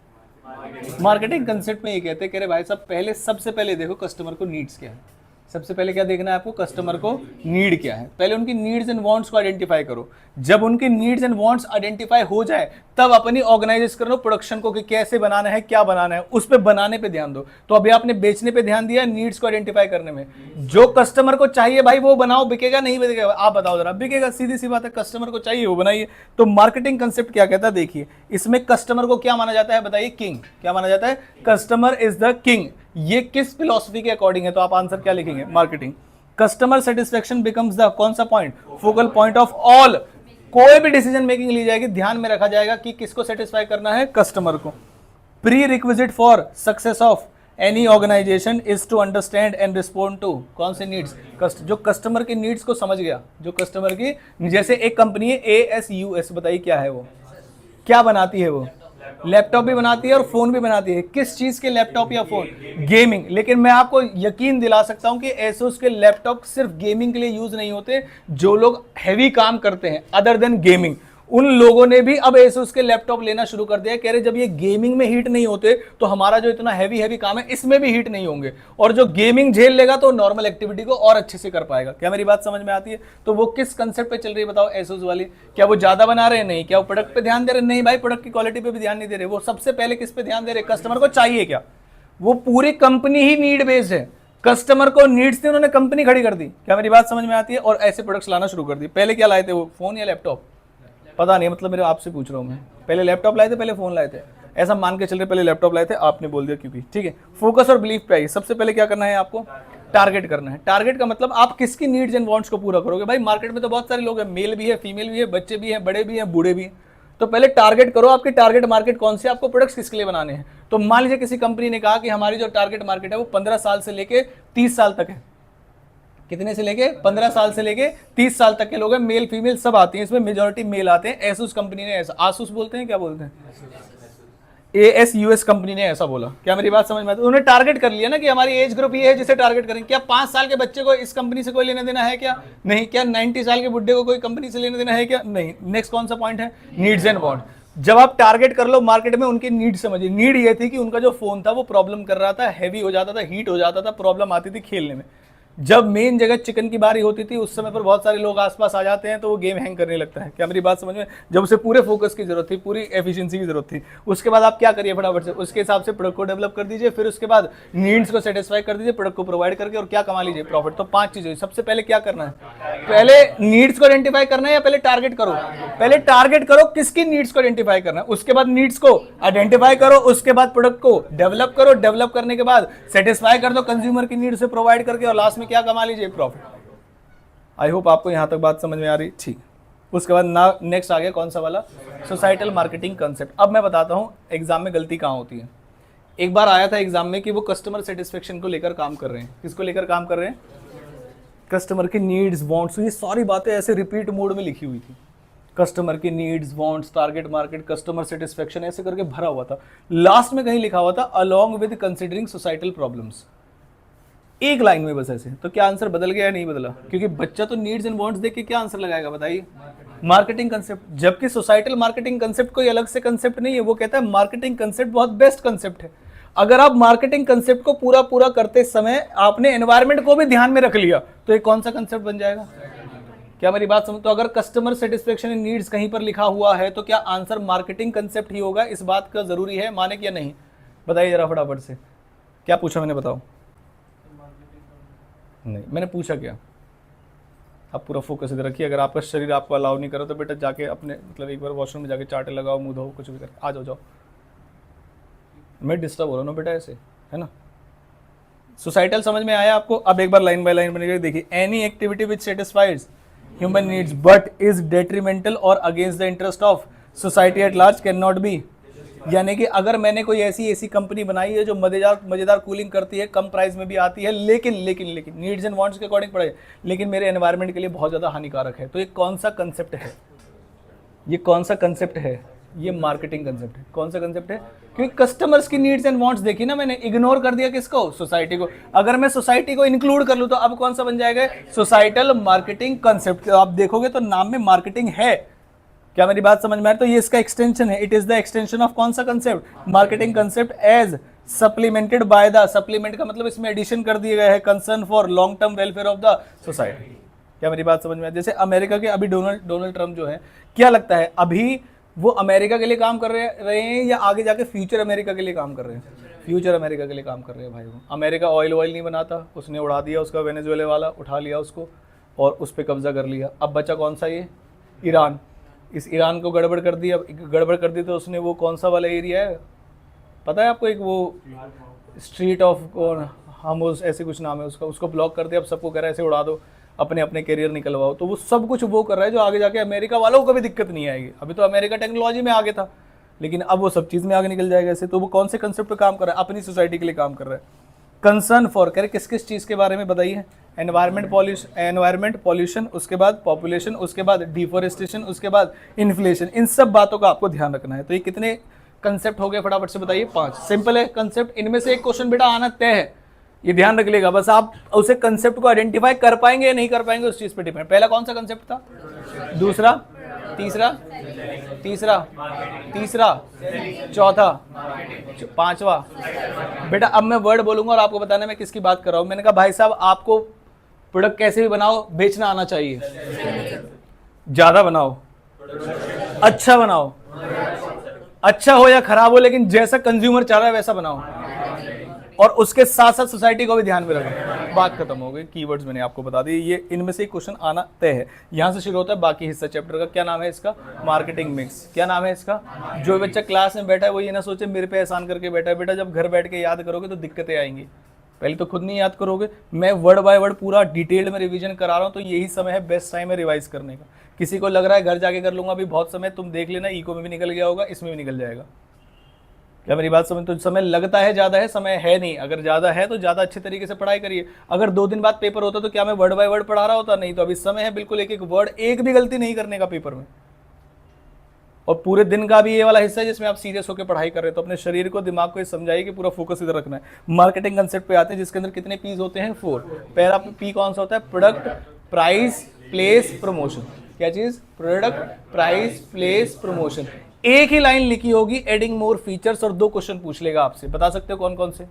मार्केटिंग कंसेप्ट में ये कहते हैं, कह रहे भाई साहब पहले सबसे पहले देखो कस्टमर को नीड्स क्या है। सबसे पहले क्या देखना है आपको, कस्टमर को नीड क्या है। पहले उनकी नीड्स एंड वांट्स को आइडेंटिफाई करो। जब उनकी नीड्स एंड वांट्स आइडेंटिफाई हो जाए तब अपनी ऑर्गेनाइज करो प्रोडक्शन को कि कैसे बनाना है, क्या बनाना है, उस पे बनाने पे ध्यान दो। तो अभी आपने बेचने पे ध्यान दिया, नीड्स को आइडेंटिफाई करने में। जो कस्टमर को चाहिए भाई वो बनाओ, बिकेगा नहीं बिकेगा आप बताओ जरा, बिकेगा, सीधी सी बात है, कस्टमर को चाहिए वो बनाइए। तो मार्केटिंग कंसेप्ट क्या कहता है देखिए, इसमें कस्टमर को क्या माना जाता है बताइए, किंग। क्या माना जाता है, कस्टमर इज द किंग। ये किस फिलॉसफी के अकॉर्डिंग है, तो आप आंसर क्या लिखेंगे, marketing. Customer satisfaction becomes the कौन सा point, focal point of all. कोई भी डिसीजन मेकिंग ली जाएगी ध्यान में रखा जाएगा कि किसको सेटिस्फाई करना है, कस्टमर को। Prerequisite for success of any organization is to understand and respond to कौन से नीड्स, जो कस्टमर की नीड्स को समझ गया, जो कस्टमर की, जैसे एक कंपनी है ASUS, बताइए क्या है वो, क्या बनाती है वो, लैपटॉप भी बनाती है और फोन भी बनाती है। किस चीज के लैपटॉप या फोन, गेमिंग। लेकिन मैं आपको यकीन दिला सकता हूं कि एसोस के लैपटॉप सिर्फ गेमिंग के लिए यूज नहीं होते। जो लोग हैवी काम करते हैं अदर देन गेमिंग, उन लोगों ने भी अब एसोस के लैपटॉप लेना शुरू कर दिया। कह रहे जब ये गेमिंग में हीट नहीं होते तो हमारा जो इतना हैवी काम है इसमें भी हीट नहीं होंगे, और जो गेमिंग झेल लेगा तो नॉर्मल एक्टिविटी को और अच्छे से कर पाएगा। क्या मेरी बात समझ में आती है? तो वो किस कंसेप्ट पे चल रही है बताओ एसोस वाली? क्या वो ज्यादा बना रहे हैं? नहीं। क्या वो प्रोडक्ट पे ध्यान दे रहे हैं? नहीं भाई, प्रोडक्ट की क्वालिटी पे भी ध्यान नहीं दे रहे। वो सबसे पहले किस पे ध्यान दे रहे हैं, कस्टमर को चाहिए क्या। वो पूरी कंपनी ही नीड बेस्ड है, कस्टमर को नीड्स थी, उन्होंने कंपनी खड़ी कर दी। क्या मेरी बात समझ में आती है? और ऐसे प्रोडक्ट्स लाना शुरू कर दिए। पहले क्या लाए थे वो, फोन या लैपटॉप? पता नहीं, मतलब मेरे आपसे पूछ रहा हूं मैं, पहले लैपटॉप लाए थे पहले फोन लाए थे? ऐसा मान के चल रहे पहले लैपटॉप लाए थे, आपने बोल दिया क्योंकि, ठीक है। फोकस और बिलीफ पे आइए। सबसे पहले क्या करना है आपको, टारगेट करना है। टारगेट का मतलब आप किसकी नीड्स एंड वांट्स को पूरा करोगे। भाई मार्केट में तो बहुत सारे लोग हैं, मेल भी है, फीमेल भी है, बच्चे भी हैं, बड़े भी हैं, बूढ़े भी हैं। तो पहले टारगेट करो, आपकी टारगेट मार्केट कौन सी, आपको प्रोडक्ट्स किसके लिए बनाने हैं। तो मान लीजिए किसी कंपनी ने कहा कि हमारी जो टारगेट मार्केट है वो 15 साल से लेके 30 साल तक है। कितने से लेके, 15 साल से लेके 30 साल तक के लोग हैं, मेल फीमेल सब आती हैं, इसमें मेजॉरिटी मेल आते हैं। एसूस कंपनी ने ऐसा, आसूस बोलते हैं, क्या बोलते हैं, ASUS कंपनी ने ऐसा बोला। क्या मेरी बात समझ में आती है? उन्होंने टारगेट कर लिया ना कि हमारी एज ग्रुप ये है जिसे टारगेट करेंगे। क्या 5 साल के बच्चे को इस कंपनी से कोई लेना देना है क्या? नहीं। क्या 90 साल के बुढ़े को कोई कंपनी से लेना देना है क्या? नहीं। नेक्स्ट कौन सा पॉइंट है, नीड्स एंड वांट। जब आप टारगेट कर लो मार्केट में, उनकी नीड समझिए। नीड ये थी कि उनका जो फोन था वो प्रॉब्लम कर रहा था, हैवी हो जाता था, हीट हो जाता था, प्रॉब्लम आती थी खेलने में। जब मेन जगह चिकन की बारी होती थी उस समय पर बहुत सारे लोग आसपास आ जाते हैं तो वो गेम हैंग करने लगता है। क्या मेरी बात समझ में? जब उसे पूरे फोकस की जरूरत थी, पूरी एफिशिएंसी की जरूरत थी, उसके बाद आप क्या करिए, फटाफट से उसके हिसाब से प्रोडक्ट को डेवलप कर दीजिए, फिर उसके बाद नीड्स को सेटिस्फाई कर दीजिए, प्रोडक्ट को प्रोवाइड करके, और क्या कमा लीजिए, प्रॉफिट। तो 5 चीजें। सबसे पहले क्या करना है, पहले नीड्स को आइडेंटिफाई करना है या पहले टारगेट करो? पहले टारगेट करो, किसकी नीड्स को आइडेंटिफाई करना है, उसके बाद नीड्स को आइडेंटिफाई करो, उसके बाद प्रोडक्ट को डेवलप करो, डेवलप करने के बाद सेटिस्फाई कर दो कंज्यूमर की नीड से प्रोवाइड करके, और लास्ट में क्या कमा लीजिए, प्रॉफिट। आई होप आपको यहां तक बात समझ में आ रही, ठीक। उसके बाद ना नेक्स्ट आ गया कौन सा वाला, सोसाइटल मार्केटिंग कंसेप्ट। अब मैं बताता हूं एग्जाम में गलती कहां होती है। एक बार आया था एग्जाम में कि वो कस्टमर सेटिस्फेक्शन को लेकर काम कर रहे हैं। किसको लेकर काम कर रहे हैं, कस्टमर की नीड्स वांट्स। ये सारी बातें ऐसे रिपीट मोड में लिखी हुई थी, कस्टमर की needs wants, target market, customer satisfaction, ऐसे करके भरा हुआ था। लास्ट में कहीं लिखा हुआ था along with considering societal problems, एक लाइन में बस ऐसे। तो क्या आंसर बदल गया या नहीं बदला? क्योंकि बच्चा तो नीड्स एंड वांट्स देख के क्या आंसर लगाएगा बताइए, मार्केटिंग कंसेप्ट। जबकि सोसाइटल मार्केटिंग कंसेप्ट कोई अलग से कंसेप्ट नहीं है, वो कहता है मार्केटिंग कंसेप्ट बहुत बेस्ट कंसेप्ट है। अगर आप मार्केटिंग कंसेप्ट को पूरा पूरा करते समय आपने एनवायरमेंट को भी ध्यान में रख लिया तो ये कौन सा कंसेप्ट बन जाएगा? क्या मेरी बात समझ? तो अगर कस्टमर सेटिस्फेक्शन इन नीड्स कहीं पर लिखा हुआ है तो क्या आंसर मार्केटिंग कंसेप्ट ही होगा? इस बात का जरूरी है, माने क्या नहीं? बताइए जरा फटाफट से, क्या पूछा मैंने, बताओ। नहीं, मैंने पूछा क्या? आप पूरा फोकस इधर रखिए। अगर आपका शरीर आपको अलाउ नहीं करो तो बेटा जाके अपने, मतलब एक बार वॉशरूम में जाके चाटे लगाओ, मुंह धो, कुछ भी करके आ जाओ। मैं डिस्टर्ब हो रहा हूँ ना बेटा, ऐसे है ना। सोसाइटल समझ में आया आपको? अब एक बार लाइन बाय लाइन बनेगा, देखिए any activity which satisfies human needs but is detrimental और against the interest of society at large cannot be. यानी कि अगर मैंने कोई ऐसी कंपनी बनाई है जो मजेदार कूलिंग करती है, कम प्राइस में भी आती है, लेकिन नीड्स एंड वांट्स के अकॉर्डिंग पड़े, लेकिन मेरे एनवायरनमेंट के लिए बहुत ज़्यादा हानिकारक है, तो ये कौन सा कंसेप्ट है? ये कौन सा कंसेप्ट है? ये मार्केटिंग कंसेप्ट है। कौन सा कंसेप्ट है? क्योंकि कस्टमर्स की नीड्स एंड वांट्स देखी ना मैंने, इग्नोर कर दिया किसको? सोसाइटी को। अगर मैं सोसाइटी को इंक्लूड कर लूं तो अब कौन सा बन जाएगा? Societal marketing concept. आप देखोगे तो नाम में मार्केटिंग है। क्या मेरी बात समझ में आ रही? तो ये इसका एक्सटेंशन है। It is the extension of कौन सा concept? Marketing concept as supplemented by the, supplement का मतलब इसमें एडिशन कर दिए गए हैं, concern for long term welfare of the society. क्या मेरी बात समझ में आ? जैसे अमेरिका के अभी डोनाल्ड ट्रम्प जो है, क्या लगता है अभी वो अमेरिका के लिए काम कर रहे हैं या आगे जाके फ्यूचर अमेरिका के लिए काम कर रहे हैं? फ्यूचर अमेरिका के लिए काम कर रहे हैं भाई। वो अमेरिका ऑयल नहीं बनाता, उसने उड़ा दिया, उसका वेनेजुएला वाला उठा लिया उसको और उस पर कब्जा कर लिया। अब बचा कौन सा? ये ईरान। इस ईरान को गड़बड़ कर दी। अब गड़बड़ कर दी तो उसने वो कौन सा वाला एरिया है पता है आपको? एक वो स्ट्रीट ऑफ कौन हमोज ऐसे कुछ नाम है उसका, उसको ब्लॉक कर दिया। अब सबको कह रहा है ऐसे उड़ा दो, अपने अपने करियर निकलवाओ। तो वो सब कुछ वो कर रहा है जो आगे जाके अमेरिका वालों को कभी दिक्कत नहीं आएगी। अभी तो अमेरिका टेक्नोलॉजी में आगे था, लेकिन अब वो सब चीज़ में आगे निकल जाएगा ऐसे। तो वो कौन से कंसेप्ट पे काम कर रहा है? अपनी सोसाइटी के लिए काम कर रहा है। कंसर्न फॉर, कह रहे किस किस चीज़ के बारे में बताइए? एनवायरमेंट पॉल्यूशन, उसके बाद पॉपुलेशन, उसके बाद डिफॉरेस्टेशन, उसके बाद इन्फ्लेशन। इन सब बातों का आपको ध्यान रखना है। तो ये कितने कंसेप्ट हो गए फटाफट से बताइए? 5। सिंपल है कंसेप्ट। इनमें से एक क्वेश्चन बेटा आना तय है, ये ध्यान रख लेगा। बस आप उसे कंसेप्ट को आइडेंटिफाई कर पाएंगे या नहीं कर पाएंगे उस चीज पे डिपेंड। पहला कौन सा कंसेप्ट था? दूसरा, तीसरा, चौथा, पांचवा। बेटा अब मैं वर्ड बोलूंगा और आपको बताना मैं किसकी बात कर रहा हूं। मैंने कहा भाई साहब आपको प्रोडक्ट कैसे भी बनाओ, बेचना आना चाहिए। ज्यादा बनाओ, अच्छा बनाओ, अच्छा हो या खराब हो, लेकिन जैसा कंज्यूमर चाह रहा है वैसा बनाओ, और उसके साथ साथ सोसाइटी को भी ध्यान में रखो। बात खत्म हो गई। कीवर्ड्स मैंने आपको बता दिए। ये इनमें से एक क्वेश्चन आना तय है। यहाँ से शुरू होता है बाकी हिस्सा चैप्टर का। क्या नाम है इसका? Marketing mix. क्या नाम है इसका? जो बच्चा क्लास में बैठा है वो ये ना सोचे मेरे पे एहसान करके बैठा है। बेटा जब घर बैठ के याद करोगे तो दिक्कतें आएंगी। पहले तो खुद नहीं याद करोगे, मैं वर्ड बाय वर्ड पूरा डिटेल में रिवीजन करा रहा हूँ, तो यही समय है, बेस्ट टाइम है रिवाइज करने का। किसी को लग रहा है घर जाके कर लूंगा, अभी बहुत समय, तुम देख लेना, इको में भी निकल गया होगा, इसमें भी निकल जाएगा। क्या मेरी बात समझ? तो समय लगता है ज़्यादा है, समय है नहीं। अगर ज़्यादा है तो ज़्यादा अच्छे तरीके से पढ़ाई करिए। अगर 2 दिन बाद पेपर होता तो क्या मैं वर्ड बाय वर्ड पढ़ा रहा होता? नहीं। तो अभी समय है बिल्कुल एक एक वर्ड, एक भी गलती नहीं करने का पेपर में। और पूरे दिन का भी ये वाला हिस्सा है जिसमें आप सीरियस होकर पढ़ाई कर रहे हो। तो अपने शरीर को, दिमाग को ये समझाइए कि पूरा फोकस इधर रखना है। मार्केटिंग कंसेप्ट पे आते हैं जिसके अंदर कितने पीस होते हैं? 4। पहला पी कौन सा होता है? Product, price, place, promotion. क्या चीज? Product, price, place, promotion. एक ही लाइन लिखी होगी, एडिंग मोर फीचर्स, और 2 क्वेश्चन पूछ लेगा आपसे। बता सकते हो कौन कौन से?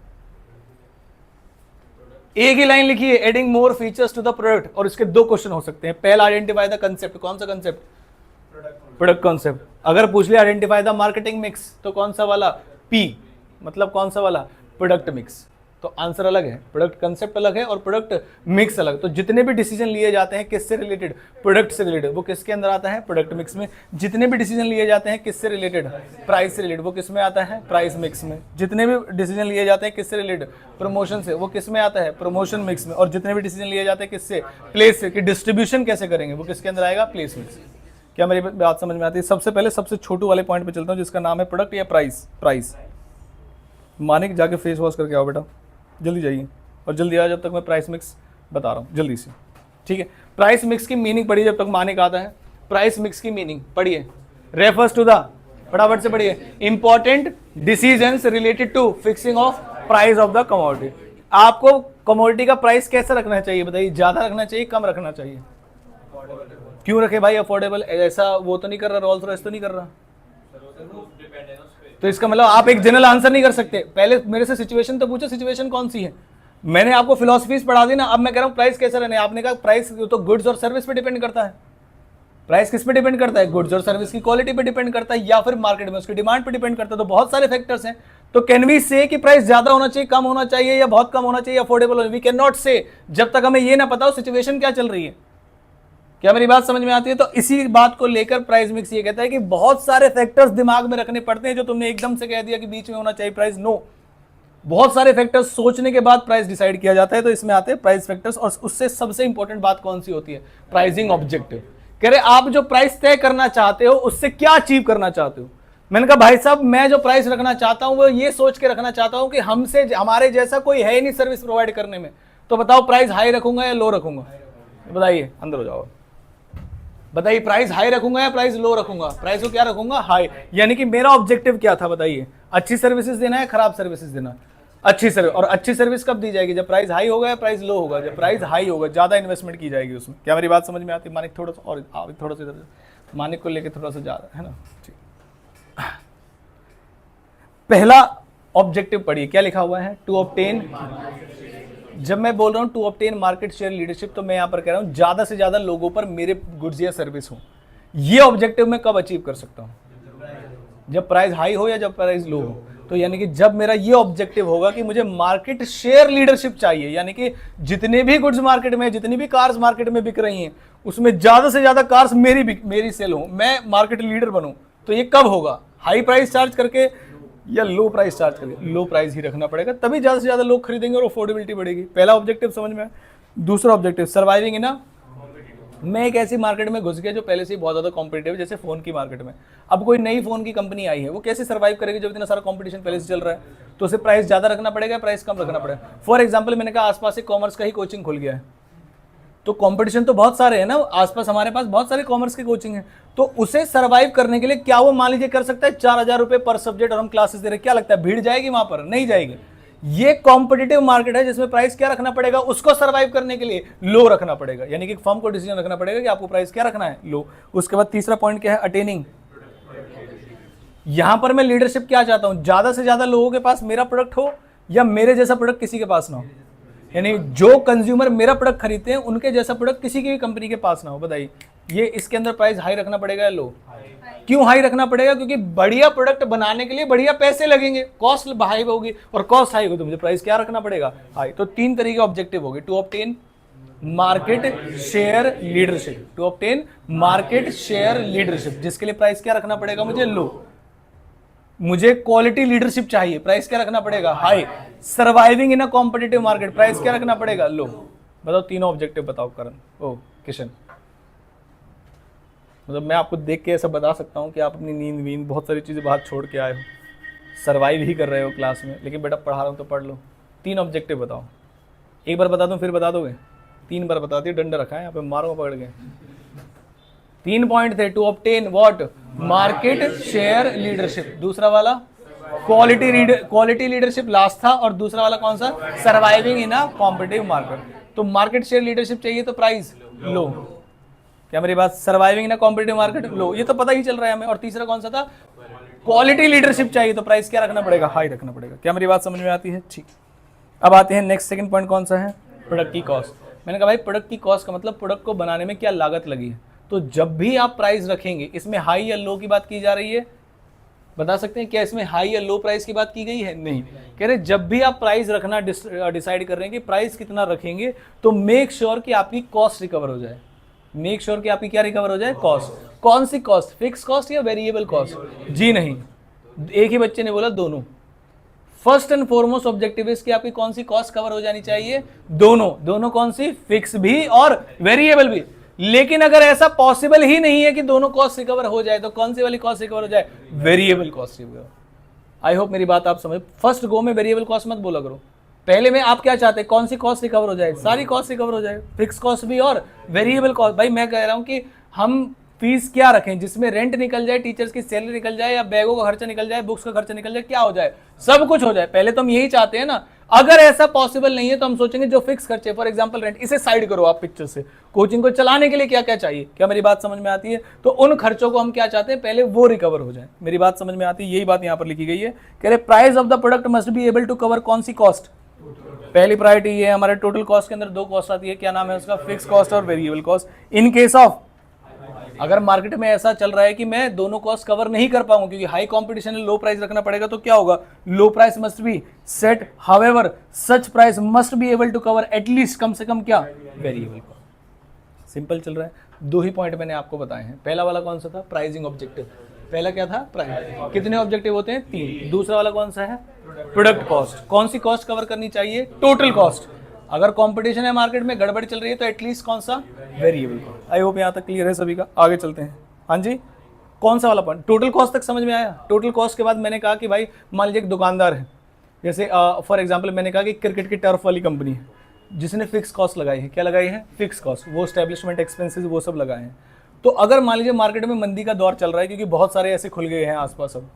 एक ही लाइन लिखी है, adding more features to the product, और इसके 2 क्वेश्चन हो सकते हैं। पहला आइडेंटिफाई द कंसेप्ट। कौन सा कंसेप्ट? Product concept. अगर पूछ लिया आइडेंटिफाई द मार्केटिंग मिक्स, तो कौन सा वाला? पी, मतलब कौन सा वाला? Product mix. तो आंसर अलग है, प्रोडक्ट कंसेप्ट अलग है और प्रोडक्ट मिक्स अलग। तो जितने भी डिसीजन लिए जाते हैं किससे रिलेटेड? प्रोडक्ट से रिलेटेड, वो किसके अंदर आता है? प्रोडक्ट मिक्स में। जितने भी डिसीजन लिए जाते हैं किससे रिलेटेड? प्राइस से रिलेटेड, वो किस में आता है? प्राइस मिक्स में। जितने भी डिसीजन लिए जाते हैं किससे रिलेटेड? प्रमोशन से, वो किस में आता है? प्रमोशन मिक्स में। और जितने भी डिसीजन लिए जाते हैं किससे? प्लेस से, कि डिस्ट्रीब्यूशन कैसे करेंगे, वो किसके अंदर आएगा? Place mix. क्या मेरी बात समझ में आती है? सबसे पहले सबसे छोटू वाले पॉइंट पे चलता हूँ जिसका नाम है प्रोडक्ट या प्राइस। मानिक जाके फेस वॉश करके आओ बेटा, जल्दी जाइए और जल्दी आ, जब तक मैं प्राइस मिक्स बता रहा हूँ जल्दी से, ठीक है। प्राइस मिक्स की मीनिंग पढ़िए जब तक मानिक आता है। प्राइस मिक्स की मीनिंग पढ़िए। रेफर्स टू द, फटाफट से पढ़िए, important decisions related to fixing of price of the commodity. आपको कमोडिटी का प्राइस कैसा रखना चाहिए बताइए? ज्यादा रखना चाहिए, कम रखना चाहिए? क्यों रखे भाई? अफोर्डेबल, ऐसा वो तो नहीं कर रहा, रोल्स रॉयस तो नहीं कर रहा। तो इसका मतलब आप एक जनरल आंसर नहीं कर सकते। पहले मेरे से सिचुएशन तो पूछो, सिचुएशन कौन सी है? मैंने आपको फिलॉसफीज पढ़ा दी ना, अब मैं कह रहा हूं प्राइस कैसे रहने। आपने कहा प्राइस तो गुड्स और सर्विस पे डिपेंड करता है। प्राइस किस पे डिपेंड करता है? गुड्स और सर्विस की क्वालिटी पे डिपेंड करता है, या फिर मार्केट में उसकी डिमांड पे डिपेंड करता है। तो बहुत सारे फैक्टर्स हैं। तो कैन वी से कि प्राइस ज्यादा होना चाहिए, कम होना चाहिए, या बहुत कम होना चाहिए, अफोर्डेबल होना? वी कैन नॉट से, जब तक हमें ये ना पता हो सिचुएशन क्या चल रही है। क्या मेरी बात समझ में आती है? तो इसी बात को लेकर प्राइस मिक्स ये कहता है कि बहुत सारे फैक्टर्स दिमाग में रखने पड़ते हैं। जो तुमने एकदम से कह दिया कि बीच में होना चाहिए प्राइस, नो, बहुत सारे फैक्टर्स सोचने के बाद प्राइस डिसाइड किया जाता है, तो इसमें आते हैं प्राइस फैक्टर्स। और उससे सबसे इंपॉर्टेंट बात कौन सी होती है? Pricing objective. कह रहे आप जो प्राइस तय करना चाहते हो उससे क्या अचीव करना चाहते हो? मैंने कहा भाई साहब मैं जो प्राइस रखना चाहता हूं वो ये सोच के रखना चाहता हूं कि हमसे हमारे जैसा कोई है ही नहीं सर्विस प्रोवाइड करने में, तो बताओ प्राइस हाई रखूंगा या लो रखूंगा? बताइए, अंदर हो जाओ, बताइए प्राइस हाई रखूंगा या प्राइस लो रखूंगा? प्राइस को क्या रखूंगा? हाई। यानी कि मेरा ऑब्जेक्टिव क्या था बताइए? अच्छी सर्विसेज देना है, खराब सर्विसेज देना? अच्छी सर्विस। और अच्छी सर्विस कब दी जाएगी? जब प्राइस हाई होगा या प्राइस लो होगा? जब प्राइस हाई होगा, ज्यादा इन्वेस्टमेंट की जाएगी उसमें। क्या मेरी बात समझ में आती है? मानिक थोड़ा सा और थोड़ा सा इधर, मानिक को लेके थोड़ा सा ज्यादा है ना। ठीक, पहला ऑब्जेक्टिव पढ़िए, क्या लिखा हुआ है? टू ऑब्टेन, जब मैं बोल रहा हूं to obtain market share leadership, तो मैं यहां पर कह रहा हूं ज्यादा से ज्यादा लोगों पर मेरे गुड्स या सर्विस हो। ये ऑब्जेक्टिव मैं कब अचीव कर सकता हूं? जब प्राइस हाई हो या जब प्राइस लो हो। तो यानी कि जब मेरा ये ऑब्जेक्टिव होगा कि मुझे मार्केट शेयर लीडरशिप चाहिए, यानी कि जितने भी गुड्स मार्केट में, जितनी भी कार्स मार्केट में बिक रही हैं, उसमें ज्यादा से ज्यादा कार्स मेरी सेल हो, मैं मार्केट लीडर बनूं। तो ये कब होगा? हाई प्राइस चार्ज करके या लो प्राइस चार्ज करके? लो प्राइस ही रखना पड़ेगा, तभी ज्यादा से ज्यादा लोग खरीदेंगे और अफोर्डेबिलिटी बढ़ेगी। पहला ऑब्जेक्टिव समझ में आया। दूसरा ऑब्जेक्टिव सर्वाइविंग इन अ, मैं एक ऐसी मार्केट में घुस गया जो पहले से ही बहुत ज्यादा कॉम्पिटिटिव है, जैसे फोन की मार्केट में। अब कोई नई फोन की कंपनी आई है, वो कैसे सर्वाइव करेगी जब इतना सारा कंपटीशन पहले से चल रहा है? तो उसे प्राइस ज्यादा रखना पड़ेगा, प्राइस कम रखना पड़ेगा। फॉर एग्जांपल मैंने कहा आसपास से कॉमर्स का ही कोचिंग खुल गया है, तो कंपटीशन तो बहुत सारे हैं ना आसपास, हमारे पास बहुत सारे कॉमर्स के कोचिंग हैं। तो उसे सर्वाइव करने के लिए क्या वो मान लीजिए कर सकता है 4,000 रुपए पर सब्जेक्ट और हम क्लासेस दे रहे हैं? क्या लगता है भीड़ जाएगी वहां पर? नहीं जाएगी। ये कॉम्पिटिटिव मार्केट है जिसमें प्राइस क्या रखना पड़ेगा? उसको सर्वाइव करने के लिए लो रखना पड़ेगा। यानी कि फर्म को डिसीजन रखना पड़ेगा कि आपको प्राइस क्या रखना है? लो। उसके बाद तीसरा पॉइंट क्या है? अटेनिंग। यहां पर मैं लीडरशिप क्या चाहता हूं? ज्यादा से ज्यादा लोगों के पास मेरा प्रोडक्ट हो या मेरे जैसा प्रोडक्ट किसी के पास ना हो। यानी जो कंज्यूमर मेरा प्रोडक्ट खरीदते हैं उनके जैसा प्रोडक्ट किसी की भी कंपनी के पास ना हो। बताइए, ये इसके अंदर प्राइस हाई रखना पड़ेगा या लो? क्यों हाई रखना पड़ेगा? क्योंकि बढ़िया प्रोडक्ट बनाने के लिए बढ़िया पैसे लगेंगे, कॉस्ट हाई होगी, और कॉस्ट हाई होगी तो मुझे प्राइस क्या रखना पड़ेगा? हाई। तो तीन तरीके ऑब्जेक्टिव हो गए, to obtain market share leadership, to obtain market share leadership, जिसके लिए प्राइस क्या रखना पड़ेगा? मुझे लो। मुझे क्वालिटी लीडरशिप चाहिए, प्राइस क्या रखना पड़ेगा? High. Surviving in a competitive market, price क्या रखना पड़ेगा? लो। बताओ तीनों ऑब्जेक्टिव बताओ करण, ओ किशन। मतलब मैं आपको देख के ऐसा बता सकता हूँ कि आप अपनी नींद वींद बहुत सारी चीज़ें बाहर छोड़ के आए हो, सर्वाइव ही कर रहे हो क्लास में, लेकिन बेटा पढ़ा रहा हूँ तो पढ़ लो। तीन ऑब्जेक्टिव बताओ। एक बार बता दूँ फिर बता दोगे? 3 बार बता दिए, डंडा रखा है यहाँ पे, मारो पकड़ के। 3 पॉइंट थे, to obtain what? Market share leadership. दूसरा वाला क्वालिटी लीडरशिप लास्ट था, और दूसरा वाला कौन सा? Surviving in a competitive market. तो मार्केट शेयर लीडरशिप चाहिए तो प्राइस लो। क्या मेरी बात? Surviving in a competitive market low, ये तो पता ही चल रहा है हमें। और तीसरा कौन सा था? क्वालिटी लीडरशिप चाहिए तो प्राइस क्या रखना पड़ेगा? हाई रखना पड़ेगा। क्या मेरी बात समझ में आती है? ठीक। अब आते हैं नेक्स्ट सेकंड पॉइंट, कौन सा है? प्रोडक्ट की कॉस्ट। मैंने कहा भाई प्रोडक्ट की कॉस्ट का मतलब प्रोडक्ट को बनाने में क्या लागत लगी है। तो जब भी आप प्राइस रखेंगे, इसमें हाई या लो की बात की जा रही है? बता सकते हैं क्या इसमें हाई या लो प्राइस की बात की गई है? नहीं। कह रहे जब भी आप प्राइस रखना डिसाइड कर रहे हैं कि प्राइस कितना रखेंगे, तो मेक श्योर कि आपकी कॉस्ट रिकवर हो जाए। मेक श्योर कि आपकी क्या रिकवर हो जाए? कॉस्ट। कौन सी कॉस्ट? फिक्स कॉस्ट या वेरिएबल कॉस्ट? जी नहीं, एक ही बच्चे ने बोला दोनों। फर्स्ट एंड फॉरमोस्ट ऑब्जेक्टिव है कि आपकी कौन सी कॉस्ट कवर हो जानी चाहिए? दोनों कौन सी? फिक्स भी और वेरिएबल भी। लेकिन अगर ऐसा पॉसिबल ही नहीं है कि दोनों कॉस्ट रिकवर हो जाए, तो कौन सी वाली कॉस्ट रिकवर हो जाए? Variable cost recover. I hope मेरी बात आप समझ। फर्स्ट गो में वेरिएबल कॉस्ट मत बोला करो, पहले में आप क्या चाहते हैं? कौन सी कॉस्ट रिकवर हो जाए? सारी कॉस्ट रिकवर हो जाए, फिक्स कॉस्ट भी और वेरिएबल कॉस्ट। भाई मैं कह रहा हूं कि हम फीस क्या रखें जिसमें रेंट निकल जाए, टीचर्स की सैलरी निकल जाए, या बैगों का खर्चा निकल जाए, बुक्स का खर्चा निकल जाए, क्या हो जाए? सब कुछ हो जाए। पहले तो हम यही चाहते हैं ना। अगर ऐसा पॉसिबल नहीं है तो हम सोचेंगे जो फिक्स खर्चे, फॉर एग्जांपल रेंट, इसे साइड करो आप पिक्चर से। कोचिंग को चलाने के लिए क्या क्या चाहिए? क्या मेरी बात समझ में आती है? तो उन खर्चों को हम क्या चाहते हैं? पहले वो रिकवर हो जाए। मेरी बात समझ में आती है? यही बात यहाँ पर लिखी गई है। कह रहे price of the product must be able to cover कौन सी कॉस्ट? पहली प्रायोरिटी ये है, हमारे टोटल कॉस्ट के अंदर 2 कॉस्ट आती है, क्या नाम है उसका? फिक्स कॉस्ट और variable cost. In case of, अगर मार्केट में ऐसा चल रहा है कि मैं दोनों कॉस्ट कवर नहीं कर पाऊंगा क्योंकि हाई कंपटीशन है, लो प्राइस रखना पड़ेगा, तो क्या होगा? Low price must be set, however such price must be able to cover at least, कम से कम क्या? Variable cost. सिंपल चल रहा है। 2 ही पॉइंट मैंने आपको बताए हैं। पहला वाला कौन सा था? Pricing objective. पहला क्या था? प्राइस। कितने ऑब्जेक्टिव होते हैं? 3। दूसरा वाला कौन सा है? Product cost. कौन सी कॉस्ट कवर करनी चाहिए? Total cost. अगर कंपटीशन है मार्केट में, गड़बड़ चल रही है, तो एटलीस्ट कौन सा? Variable cost. आई होप यहाँ तक क्लियर है सभी का। आगे चलते हैं। हाँ जी, कौन सा वाला पॉइंट? टोटल कॉस्ट तक समझ में आया? टोटल कॉस्ट के बाद मैंने कहा कि भाई मान लीजिए एक दुकानदार है, जैसे फॉर एग्जांपल मैंने कहा कि क्रिकेट की टर्फ वाली कंपनी है जिसने फिक्स कॉस्ट लगाई है। क्या लगाई है? Fix cost. वो एस्टेब्लिशमेंट एक्सपेंसेस वो सब लगाए हैं। तो अगर मान लीजिए मार्केट में मंदी का दौर चल रहा है, क्योंकि बहुत सारे ऐसे खुल गए हैं आसपास अब,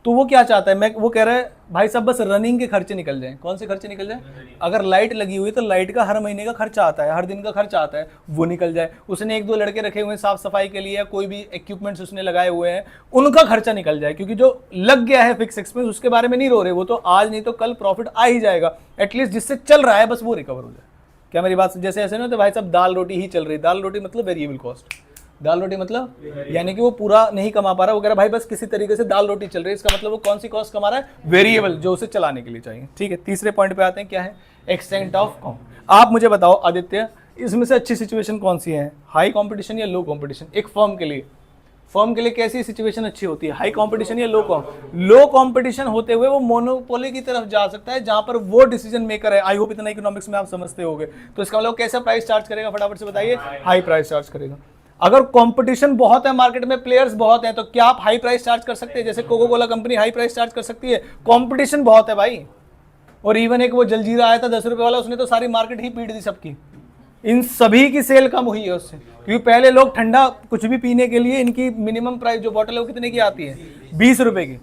तो वो क्या चाहता है? वो कह रहा है भाई साहब बस रनिंग के खर्चे निकल जाएं। कौन से खर्चे निकल जाएं? अगर लाइट लगी हुई है तो लाइट का हर महीने का खर्चा आता है, हर दिन का खर्चा आता है, वो निकल जाए। उसने 1-2 लड़के रखे हुए हैं साफ सफाई के लिए, या कोई भी इक्विपमेंट्स उसने लगाए हुए हैं, उनका खर्चा निकल जाए। क्योंकि जो लग गया है फिक्स एक्सपेंस, उसके बारे में नहीं रो रहे, वो तो आज नहीं तो कल प्रॉफिट आ ही जाएगा। एटलीस्ट जिससे चल रहा है बस वो रिकवर हो जाए। क्या मेरी बात? जैसे ऐसे नहीं होता भाई साहब दाल रोटी ही चल रही, दाल रोटी मतलब वेरिएबल कॉस्ट। दाल रोटी मतलब यानी कि वो पूरा नहीं कमा पा रहा, वो कह रहा भाई बस किसी तरीके से दाल रोटी चल रही है। इसका मतलब वो कौन सी कॉस्ट कमा रहा है? वेरिएबल, जो उसे चलाने के लिए चाहिए। ठीक है, तीसरे पॉइंट पे आते हैं। क्या है? Extent of com. आप मुझे बताओ आदित्य, इसमें से अच्छी सिचुएशन कौन सी है? हाई कॉम्पिटिशन या लो कॉम्पिटिशन? एक फर्म के लिए, फर्म के लिए कैसी सिचुएशन अच्छी होती है? हाई कॉम्पिटिशन या लो कॉम्पिटिशन होते हुए वो मोनोपोली की तरफ जा सकता है, जहां पर वो डिसीजन मेकर है। आई होप इतना इकोनॉमिक्स में आप समझते होंगे। तो इसका मतलब कैसा प्राइस चार्ज करेगा? फटाफट से बताइए। हाई प्राइस चार्ज करेगा। अगर कंपटीशन बहुत है मार्केट में, प्लेयर्स बहुत हैं, तो क्या आप हाई प्राइस चार्ज कर सकते हैं? जैसे Coca Cola company high price charge कर सकती है? कंपटीशन बहुत है भाई। और इवन एक वो जलजीरा आया था 10 रुपए वाला, उसने तो सारी मार्केट ही पीट दी सबकी। इन सभी की सेल कम हुई है उससे, क्योंकि पहले लोग ठंडा कुछ भी पीने के लिए इनकी मिनिमम प्राइस जो बॉटल है वो कितने की आती है? 20 रुपए की।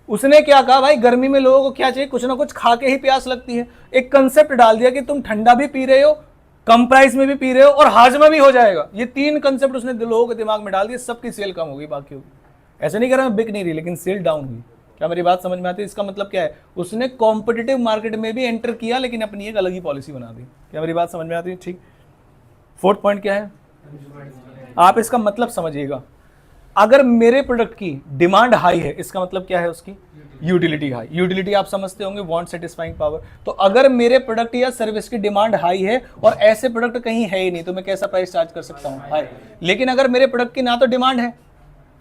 उसने क्या कहा भाई, गर्मी में लोगों को क्या चाहिए? कुछ ना कुछ खा के ही प्यास लगती है। एक कंसेप्ट डाल दिया कि तुम ठंडा भी पी रहे हो, कम प्राइस में भी पी रहे हो, और हाजमा भी हो जाएगा। ये 3 कंसेप्ट उसने लोगों के दिमाग में डाल दिए, सबकी सेल कम हो गई, बाकी होगी। ऐसा नहीं कह रहा मैं बिक नहीं रही, लेकिन सेल डाउन हुई। क्या मेरी बात समझ में आती है? इसका मतलब क्या है? उसने कॉम्पिटिटिव मार्केट में भी एंटर किया, लेकिन अपनी एक अलग ही पॉलिसी बना दी। क्या मेरी बात समझ में आती है? ठीक। 4th पॉइंट क्या है? आप इसका मतलब समझिएगा। अगर मेरे प्रोडक्ट की डिमांड हाई है, इसका मतलब क्या है? उसकी यूटिलिटी हाई। यूटिलिटी आप समझते होंगे, वांट सेटिस्फाइंग पावर। तो अगर मेरे प्रोडक्ट या सर्विस की डिमांड हाई है और ऐसे प्रोडक्ट कहीं है ही नहीं, तो मैं कैसा प्राइस चार्ज कर सकता हूं? हाई। लेकिन अगर मेरे प्रोडक्ट की ना तो डिमांड है,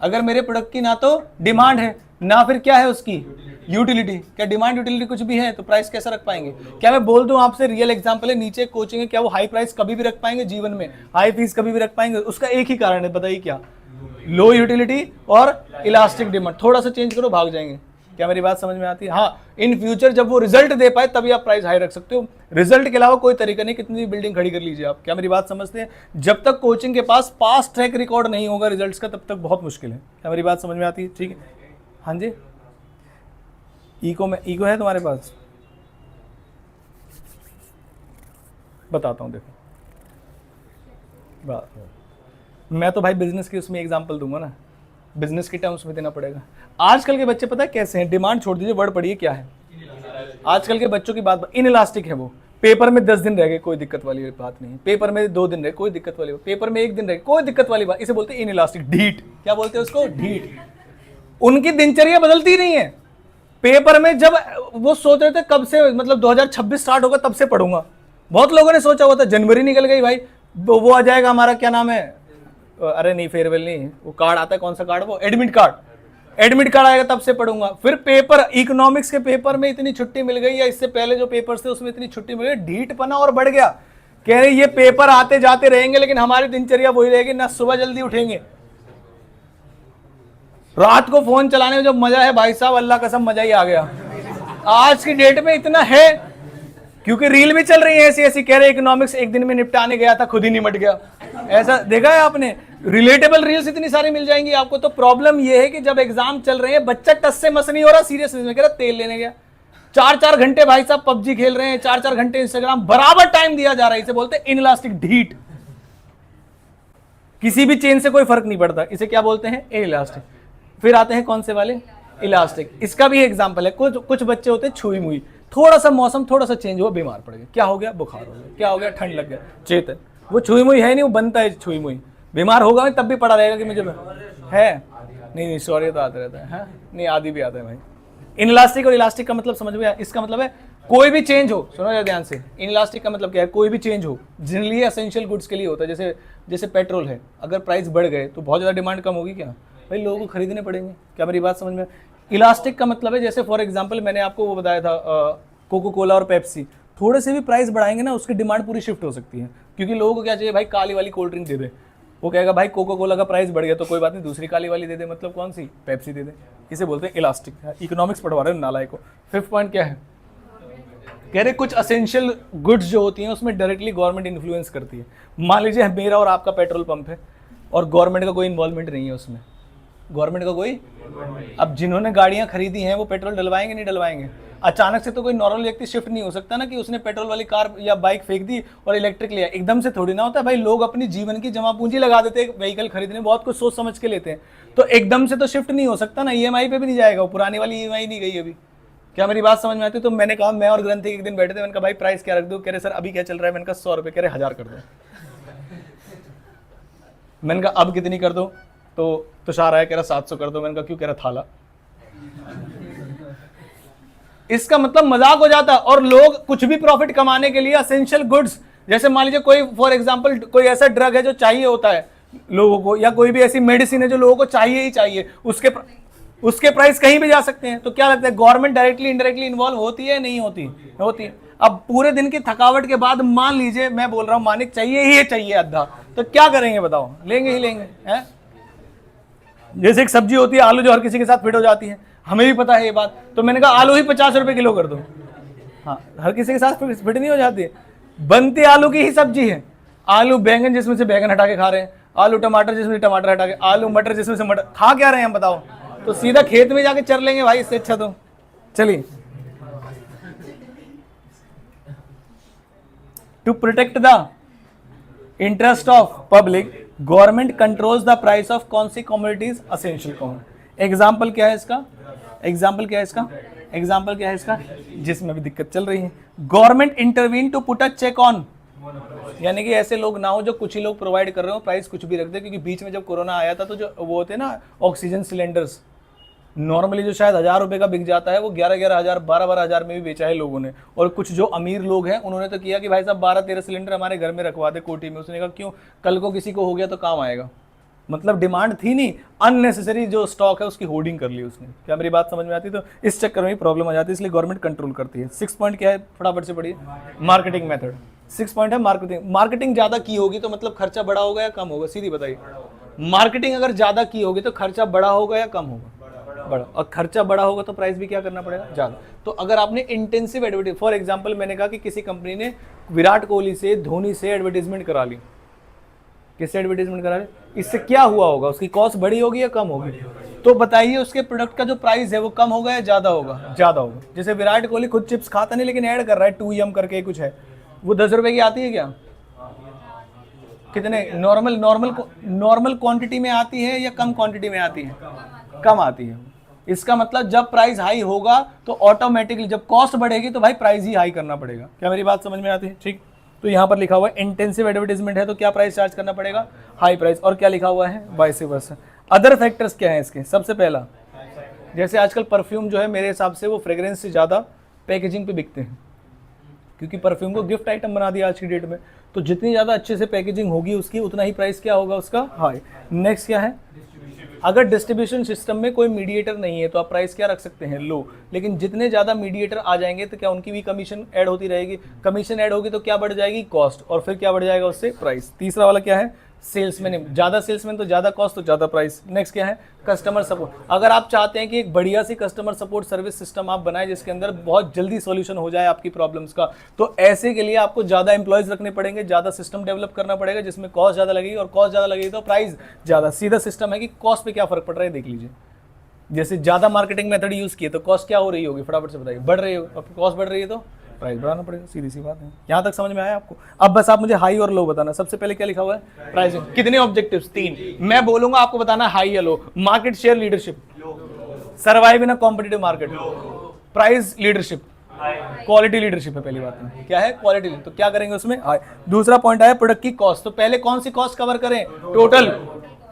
अगर मेरे प्रोडक्ट की ना तो डिमांड है, ना फिर क्या है उसकी यूटिलिटी, क्या डिमांड यूटिलिटी कुछ भी है, तो प्राइस कैसा रख पाएंगे? क्या मैं बोल दूं आपसे, रियल एग्जांपल है, नीचे कोचिंग है, क्या वो हाई प्राइस कभी भी रख पाएंगे जीवन में? हाई फीस कभी भी रख पाएंगे? उसका एक ही कारण है, बताइए क्या? लो यूटिलिटी और इलास्टिक डिमांड। थोड़ा सा चेंज करो, भाग जाएंगे। क्या मेरी बात समझ में आती है? हाँ, इन फ्यूचर जब वो रिजल्ट दे पाए तभी आप प्राइस हाई रख सकते हो। रिजल्ट के अलावा कोई तरीका नहीं, कितनी बिल्डिंग खड़ी कर लीजिए आप। क्या मेरी बात समझते हैं? जब तक कोचिंग के पास पास ट्रैक रिकॉर्ड नहीं होगा रिजल्ट्स का, तब तक बहुत मुश्किल है। क्या मेरी बात समझ में आती है? ठीक है। हाँ जी, ईको है तुम्हारे पास? बताता हूँ, देखो बात, मैं तो भाई बिजनेस की उसमें एग्जांपल दूंगा ना, बिजनेस के टर्म्स में देना पड़ेगा। आजकल के बच्चे पता है कैसे हैं? डिमांड छोड़ दीजिए, वर्ड पढ़िए क्या है आजकल के बच्चों की बात। इनइलास्टिक है वो। पेपर में 10 दिन रह गए, कोई दिक्कत वाली बात नहीं। पेपर में 2 दिन रहे, कोई दिक्कत वाली बात। पेपर में 1 दिन रहे, कोई दिक्कत वाली बात। इसे बोलते हैं इनइलास्टिक, ढीठ। क्या बोलते हैं उसको? ढीठ। उनकी दिनचर्या बदलती नहीं है। पेपर में जब वो सोच रहे थे कब से, मतलब 2026 स्टार्ट होगा तब से पढ़ूंगा। बहुत लोगों ने सोचा हुआ था, जनवरी निकल गई भाई, वो आ जाएगा हमारा, क्या नाम है, अरे नहीं फेयरवेल नहीं, वो कार्ड आता है, कौन सा कार्ड? वो एडमिट कार्ड। एडमिट कार्ड आएगा तब से पढ़ूंगा। फिर पेपर, इकोनॉमिक्स के पेपर में इतनी छुट्टी मिल गई, या इससे पहले जो पेपर्स थे उसमें इतनी छुट्टी मिल गई, ढीठपना और बढ़ गया। कह रहे ये पेपर आते जाते रहेंगे, लेकिन हमारी दिनचर्या वही रहेगी, ना सुबह जल्दी उठेंगे, रात को फोन चलाने में जो मजा है भाई साहब, अल्लाह कसम मजा ही आ गया। आज की डेट में इतना है, क्योंकि रील भी चल रही है ऐसी ऐसी। कह रहे इकोनॉमिक्स एक दिन में निपटाने गया था, खुद ही निपट गया। ऐसा देखा है आपने? रिलेटेबल रील्स इतनी सारी मिल जाएंगी आपको। तो प्रॉब्लम यह है कि जब एग्जाम चल रहे हैं, बच्चा टस से मस नहीं हो रहा, सीरियस में कह रहा तेल लेने गया, 4-4 घंटे भाई साहब पबजी खेल रहे हैं, 4-4 घंटे इंस्टाग्राम, बराबर टाइम दिया जा रहा है। इसे बोलते हैं इनइलास्टिक, ढीठ। किसी भी चेन से कोई फर्क नहीं पड़ता, इसे क्या बोलते हैं? इनइलास्टिक। फिर आते हैं कौन से वाले? इलास्टिक। इसका भी एग्जांपल है, कुछ बच्चे होते हैं छुई मुई, थोड़ा सा मौसम थोड़ा सा चेंज हुआ, बीमार पड़ गए। क्या हो गया? बुखार हो गया। क्या हो गया? ठंड लग गया। चेतन, वो छुई मुई है नहीं, वो बनता है छुई मुई। बीमार होगा तब भी पड़ा रहेगा कि मुझे है। नहीं सॉरी, तो आता रहता है। हाँ? नहीं, आदि भी आता है भाई। इनइलास्टिक और इलास्टिक का मतलब समझ में आया? इसका मतलब है कोई भी चेंज हो, सुनो जरा ध्यान से। इनइलास्टिक का मतलब क्या है? कोई भी चेंज हो, जनरली एसेंशियल गुड्स के लिए होता है। जैसे पेट्रोल है, अगर प्राइस बढ़ गए तो बहुत ज्यादा डिमांड कम होगी क्या? भाई लोगों को खरीदने पड़ेंगे। क्या मेरी बात समझ में? इलास्टिक का मतलब है जैसे फॉर एग्जांपल मैंने आपको वो बताया था कोको कोला और पेप्सी, थोड़े से भी प्राइस बढ़ाएंगे ना उसकी डिमांड पूरी शिफ्ट हो सकती है, क्योंकि लोगों को क्या चाहिए भाई, काली वाली कोल्ड ड्रिंक दे दे। वो कहेगा भाई कोको कोला का प्राइस बढ़ गया तो कोई बात नहीं, दूसरी काली वाली दे दे, मतलब कौन सी, पेप्सी दे दे। इसे बोलते हैं इलास्टिक। इकोनॉमिक्स पढ़वा रहे हो नालायक को। 5th पॉइंट क्या है, कह रहे कुछ असेंशियल गुड्स जो होती हैं उसमें डायरेक्टली गवर्नमेंट इन्फ्लुएंस करती है। मान लीजिए मेरा और आपका पेट्रोल पंप है और गवर्नमेंट का कोई इन्वॉल्वमेंट नहीं है उसमें, गवर्नमेंट का कोई, अब जिन्होंने गाड़ियां खरीदी हैं वो पेट्रोल डलवाएंगे नहीं डलवाएंगे? अचानक से तो कोई नॉर्मल व्यक्ति शिफ्ट नहीं हो सकता ना कि उसने पेट्रोल वाली कार या बाइक फेंक दी और इलेक्ट्रिक लिया, एकदम से थोड़ी ना होता है भाई। लोग अपनी जीवन की जमा पूंजी लगा देते हैं व्हीकल खरीदने, बहुत कुछ सोच समझ के लेते हैं, तो एकदम से तो शिफ्ट नहीं हो सकता ना। ईएमआई पे भी नहीं जाएगा, वो पुरानी वाली ईएमआई नहीं गई अभी। क्या मेरी बात समझ में आती है? तो मैंने कहा, मैं और ग्रंथी एक दिन बैठे थे, मैंने कहा भाई प्राइस क्या रख दूं? कह रहे सर अभी क्या चल रहा है? मैंने कहा 100 रुपये। कह रहे 1000 कर दो। मैंने कहा अब कितनी कर दो? तो तुषार आया, कह रहा 700 कर दो। मैंने कहा क्यों? कह रहा थाला। इसका मतलब मजाक हो जाता। और लोग कुछ भी प्रॉफिट कमाने के लिए असेंशियल गुड्स, जैसे मान लीजिए कोई फॉर एग्जांपल कोई ऐसा ड्रग है जो चाहिए होता है लोगों को, या कोई भी ऐसी मेडिसिन है जो लोगों को चाहिए ही चाहिए, उसके प्राइस कहीं भी जा सकते हैं। तो क्या लगता है गवर्नमेंट डायरेक्टली इनडायरेक्टली इन्वॉल्व होती है नहीं होती? होती है। अब पूरे दिन की थकावट के बाद मान लीजिए मैं बोल रहा हूं मानिक चाहिए ही चाहिए अद्धा, तो क्या करेंगे बताओ? लेंगे ही लेंगे हैं। जैसे एक सब्जी होती है आलू, जो हर किसी के साथ फिट हो जाती है, हमें भी पता है ये बात, तो मैंने कहा आलू ही 50 रुपए किलो कर दो। हाँ, हर किसी के साथ फिट नहीं हो जाती, बनती आलू की ही सब्जी है। आलू बैंगन जिसमें से बैंगन हटा के खा रहे हैं, आलू टमाटर जिसमें से टमाटर हटा के, आलू मटर जिसमें से मटर, खा क्या रहे हैं हम बताओ? तो सीधा खेत में जाके चर लेंगे भाई, इससे अच्छा। तो चलिए, to protect the interest of public government controls the price of कौन सी कमोडिटीज? Essential commodity. एग्जाम्पल क्या है इसका? एग्जाम्पल क्या है इसका? एग्जाम्पल क्या है इसका? जिसमें भी दिक्कत चल रही है, government intervene to put a check on, यानी कि ऐसे लोग ना हो जो कुछ ही लोग प्रोवाइड कर रहे हो, प्राइस कुछ भी रख दे। क्योंकि बीच में जब कोरोना आया था तो जो वो होते ना ऑक्सीजन सिलेंडर्स, नॉर्मली जो शायद 1000 रुपए का बिक जाता है वो 11-11 हज़ार 12-12 हज़ार में भी बेचा है लोगों ने। और कुछ जो अमीर लोग हैं उन्होंने तो किया कि भाई साहब 12-13 सिलेंडर हमारे घर में रखवा दे कोठी में। उसने कहा क्यों? कल को किसी को हो गया तो काम आएगा। मतलब डिमांड थी नहीं, अननेसेसरी जो स्टॉक है उसकी होर्डिंग कर ली उसने। क्या मेरी बात समझ में आती? तो इस चक्कर में ही प्रॉब्लम आ जाती है, इसलिए गवर्नमेंट कंट्रोल करती है। 6 पॉइंट क्या है, फटाफट से पढ़िए। Marketing method. 6 पॉइंट है मार्केटिंग। मार्केटिंग ज्यादा की होगी तो मतलब खर्चा बड़ा होगा या कम होगा? सीधी बताइए। मार्केटिंग अगर ज्यादा की होगी तो खर्चा बड़ा होगा या कम होगा? बड़ा। और खर्चा बड़ा होगा तो प्राइस भी क्या करना पड़ेगा? ज्यादा। तो अगर आपने इंटेंसिव एडवर्टाइज, फॉर एग्जांपल मैंने कहा कि किसी कंपनी ने विराट कोहली से, धोनी से एडवर्टाइजमेंट करा ली, किससे एडवर्टाइजमेंट करा ली, इससे क्या हुआ होगा? उसकी कॉस्ट बढ़ी होगी या कम होगी? तो बताइए उसके प्रोडक्ट का जो प्राइस है वो कम होगा या ज्यादा होगा? ज्यादा होगा। जैसे विराट कोहली खुद चिप्स खाता नहीं लेकिन ऐड कर रहा है 2M करके कुछ है, वो 10 रुपए की आती है क्या? कितने नॉर्मल क्वांटिटी में आती है या कम क्वांटिटी में आती है? कम आती है। इसका मतलब जब प्राइस हाई होगा तो ऑटोमेटिकली जब कॉस्ट बढ़ेगी तो भाई प्राइस ही हाई करना पड़ेगा। क्या मेरी बात समझ में आती है? ठीक। तो यहाँ पर लिखा हुआ है इंटेंसिव एडवर्टाइजमेंट है तो क्या प्राइस चार्ज करना पड़ेगा? High price. और क्या लिखा हुआ है? Vice versa. अदर फैक्टर्स क्या है इसके? सबसे पहला, जैसे आजकल परफ्यूम जो है मेरे हिसाब से वो फ्रेग्रेंस से ज़्यादा पैकेजिंग पे बिकते हैं, क्योंकि परफ्यूम को गिफ्ट आइटम बना दिया आज की डेट में। तो जितनी ज़्यादा अच्छे से पैकेजिंग होगी उसकी, उतना ही प्राइस क्या होगा उसका? हाई। नेक्स्ट क्या है? अगर डिस्ट्रीब्यूशन सिस्टम में कोई मीडिएटर नहीं है तो आप प्राइस क्या रख सकते हैं? लो। लेकिन जितने ज़्यादा मीडिएटर आ जाएंगे तो क्या उनकी भी कमीशन ऐड होती रहेगी? कमीशन ऐड होगी तो क्या बढ़ जाएगी? कॉस्ट। और फिर क्या बढ़ जाएगा उससे? प्राइस। तीसरा वाला क्या है? सेल्समैन। ज़्यादा सेल्समैन तो ज़्यादा कॉस्ट तो ज़्यादा प्राइस। नेक्स्ट क्या है? Customer support. अगर आप चाहते हैं कि एक बढ़िया C customer support service system आप बनाएं जिसके अंदर बहुत जल्दी सॉल्यूशन हो जाए आपकी प्रॉब्लम्स का, तो ऐसे के लिए आपको ज़्यादा एम्प्लॉयज़ रखने पड़ेंगे, ज़्यादा सिस्टम डेवलप करना पड़ेगा जिसमें कॉस्ट ज़्यादा लगेगी, और कॉस्ट ज़्यादा लगेगी तो प्राइस ज़्यादा। सीधा सिस्टम है कि कॉस्ट पे क्या फर्क पड़ रहा है देख लीजिए। जैसे ज़्यादा मार्केटिंग मेथड यूज़ किए तो कॉस्ट क्या हो रही होगी? फटाफट से बताइए। बढ़ रही हो, कॉस्ट बढ़ रही है तो प्राइस बढ़ाना पड़ेगा। सीधी सी बात है। यहाँ तक समझ में आया आपको? अब बस आप मुझे हाई और लो बताना। सबसे पहले क्या लिखा हुआ है? प्राइसिंग। कितने ऑब्जेक्टिव्स? 3। मैं बोलूंगा आपको बताना हाई या low. Market share leadership, survive in a competitive market, price leadership, quality leadership है। पहली बात में क्या है? क्वालिटी। तो क्या करेंगे उसमें? हाई। दूसरा पॉइंट आया प्रोडक्ट की कॉस्ट। तो पहले कौन सी कॉस्ट कवर करें? टोटल।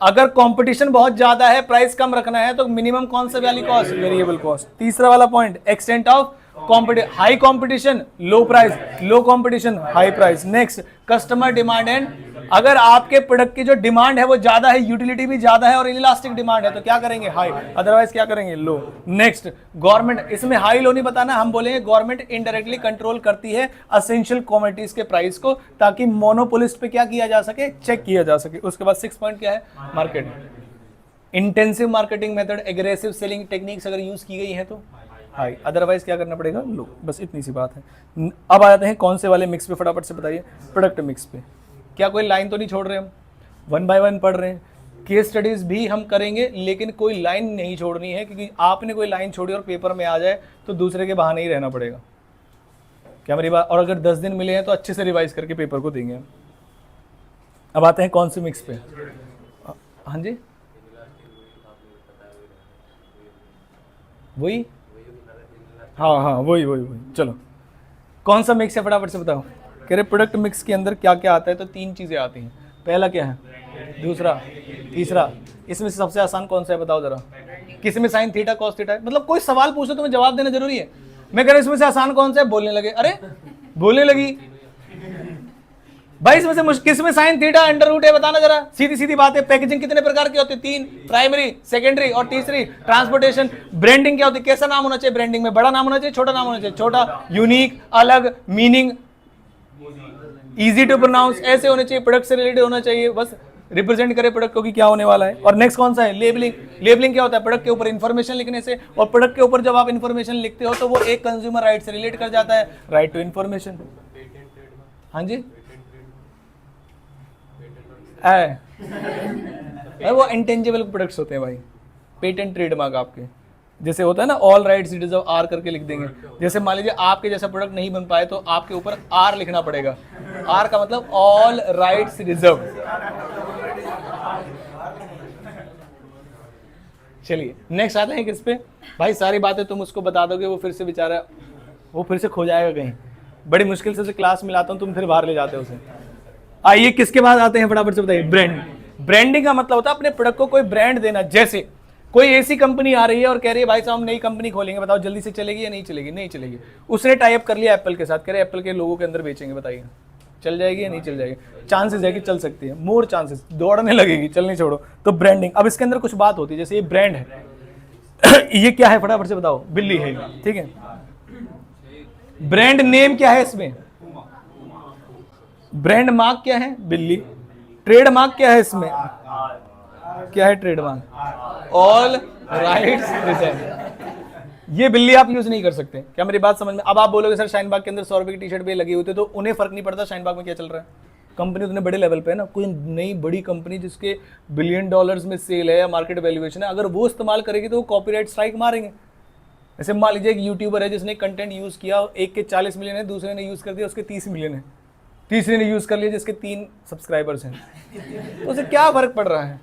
अगर कंपटीशन बहुत ज्यादा है, प्राइस कम रखना है तो मिनिमम कौन सा वाली कॉस्ट? Variable cost. तीसरा वाला point extent of high competition low price, low competition high price. Next customer demand and अगर आपके प्रोडक्ट की जो डिमांड है वो ज्यादा है, यूटिलिटी भी ज्यादा है और इलास्टिक डिमांड है, तो क्या करेंगे? हाई, अदरवाइज क्या करेंगे? लो। नेक्स्ट, गवर्नमेंट, इसमें हाई लो नहीं बताना, हम बोलेंगे गवर्नमेंट इनडायरेक्टली कंट्रोल करती है असेंशियल कमोडिटीज के प्राइस को, ताकि मोनोपोलिस्ट पे क्या किया जा सके? चेक किया जा सके। उसके बाद 6 पॉइंट क्या है? Market, intensive marketing method, aggressive selling techniques अगर यूज की गई है तो हाई, अदरवाइज क्या करना पड़ेगा? लो। बस इतनी सी बात है। अब आ जाते हैं कौन से वाले मिक्स पे, फटाफट से बताइए। प्रोडक्ट मिक्स पे क्या कोई लाइन तो नहीं छोड़ रहे हम? 1 बाय 1 पढ़ रहे हैं। केस स्टडीज भी हम करेंगे, लेकिन कोई लाइन नहीं छोड़नी है, क्योंकि आपने कोई लाइन छोड़ी और पेपर में आ जाए तो दूसरे के बहाने ही रहना पड़ेगा। क्या मेरी बात? और अगर 10 दिन मिले हैं तो अच्छे से रिवाइज करके पेपर को देंगे। अब आते हैं कौन से मिक्स पे? हाँ जी, वही, हाँ, वही। चलो, कौन सा मिक्स है फटाफट से बताओ। कह रहे प्रोडक्ट मिक्स के अंदर क्या क्या आता है? तो 3 चीजें आती हैं। पहला क्या है? दूसरा, तीसरा। इसमें से सबसे आसान कौन सा है बताओ जरा? किसी में साइन थीटा कॉस थीटा है? मतलब कोई सवाल पूछो तो मैं जवाब देना जरूरी है? मैं कह रहा इसमें से आसान कौन सा है? बोलने लगे, अरे बोलने लगी भाई। इसमें से मुश्किल, किसमें साइन थीटा अंडर रूट है बताना जरा? सीधी सीधी बात है। पैकेजिंग कितने प्रकार की होती है? 3, प्राइमरी, सेकेंडरी और तीसरी ट्रांसपोर्टेशन। ब्रांडिंग क्या होती है? कैसा नाम होना चाहिए ब्रांडिंग में? बड़ा नाम होना चाहिए, छोटा नाम होना चाहिए? छोटा, यूनिक, अलग, मीनिंग, इजी टू प्रोनाउंस, ऐसे होने चाहिए। प्रोडक्ट से रिलेटेड होना चाहिए, बस रिप्रेजेंट करे प्रोडक्ट को कि क्या होने वाला है। और नेक्स्ट कौन सा है? लेबलिंग। लेबलिंग क्या होता है? प्रोडक्ट के ऊपर इन्फॉर्मेशन लिखने से, और प्रोडक्ट के ऊपर जब आप इन्फॉर्मेशन लिखते हो तो वो एक कंज्यूमर राइट से रिलेट कर जाता है, राइट टू इन्फॉर्मेशन। हाँ जी, वो इंटेंजिबल प्रोडक्ट्स होते हैं भाई। पेटेंट ट्रेडमार्क आपके, जैसे होता है ना ऑल राइट्स रिजर्व आर करके लिख देंगे। जैसे मान लीजिए आपके जैसा प्रोडक्ट नहीं बन पाए तो आपके ऊपर आर लिखना पड़ेगा। आर का मतलब ऑल राइट्स रिजर्व। चलिए नेक्स्ट आते हैं किस पे भाई? सारी बातें तुम उसको बता दोगे, वो फिर से बेचारा वो फिर से खो जाएगा कहीं। बड़ी मुश्किल से उसे क्लास में लाता हूं, तुम फिर बाहर ले जाते हो उसे। आइए किसके बाद आते हैं फटाफट से बताइए। ब्रांड। ब्रांडिंग का मतलब होता है अपने प्रोडक्ट को कोई ब्रांड देना। जैसे कोई ऐसी कंपनी आ रही है और कह रही है भाई साहब हम नई कंपनी खोलेंगे, बताओ जल्दी से चलेगी या नहीं चलेगी? नहीं चलेगी। उसने टाई अप कर लिया एप्पल के साथ, कह रहे एप्पल के लोगों के अंदर बेचेंगे, बताइए चल जाएगी या नहीं चल जाएगी? चांसेस है कि चल सकती है, मोर चांसेस, दौड़ने लगेगी, चलनी छोड़ो। तो ब्रांडिंग। अब इसके अंदर कुछ बात होती है, जैसे ये ब्रांड है ये क्या है फटाफट से बताओ? बिल्ली है, ठीक है। ब्रांड नेम क्या है इसमें? ब्रांड मार्क क्या है? बिल्ली। ट्रेड मार्क क्या है इसमें? क्या है ट्रेडमार्क? All rights reserve. ये बिल्ली आप यूज नहीं कर सकते। क्या मेरी बात समझ में? अब आप बोलोगे सर शाहीन-बाग के अंदर 100 रुपए की टी शर्ट भी लगी होती है, तो उन्हें फर्क नहीं पड़ता शाहीन-बाग में क्या चल रहा है? कंपनी उतने बड़े लेवल पे है ना, कोई नई बड़ी कंपनी जिसके बिलियन डॉलर्स में सेल है या मार्केट वैल्यूएशन है, अगर वो इस्तेमाल करेगी तो वो कॉपीराइट स्ट्राइक मारेंगे। ऐसे मान लीजिए एक यूट्यूबर है जिसने कंटेंट यूज किया, एक के 40 मिलियन है, दूसरे ने यूज कर दिया उसके 30 मिलियन है, तीसरे ने यूज कर लिया जिसके 3 सब्सक्राइबर्स हैं, तो उसे क्या फर्क पड़ रहा है?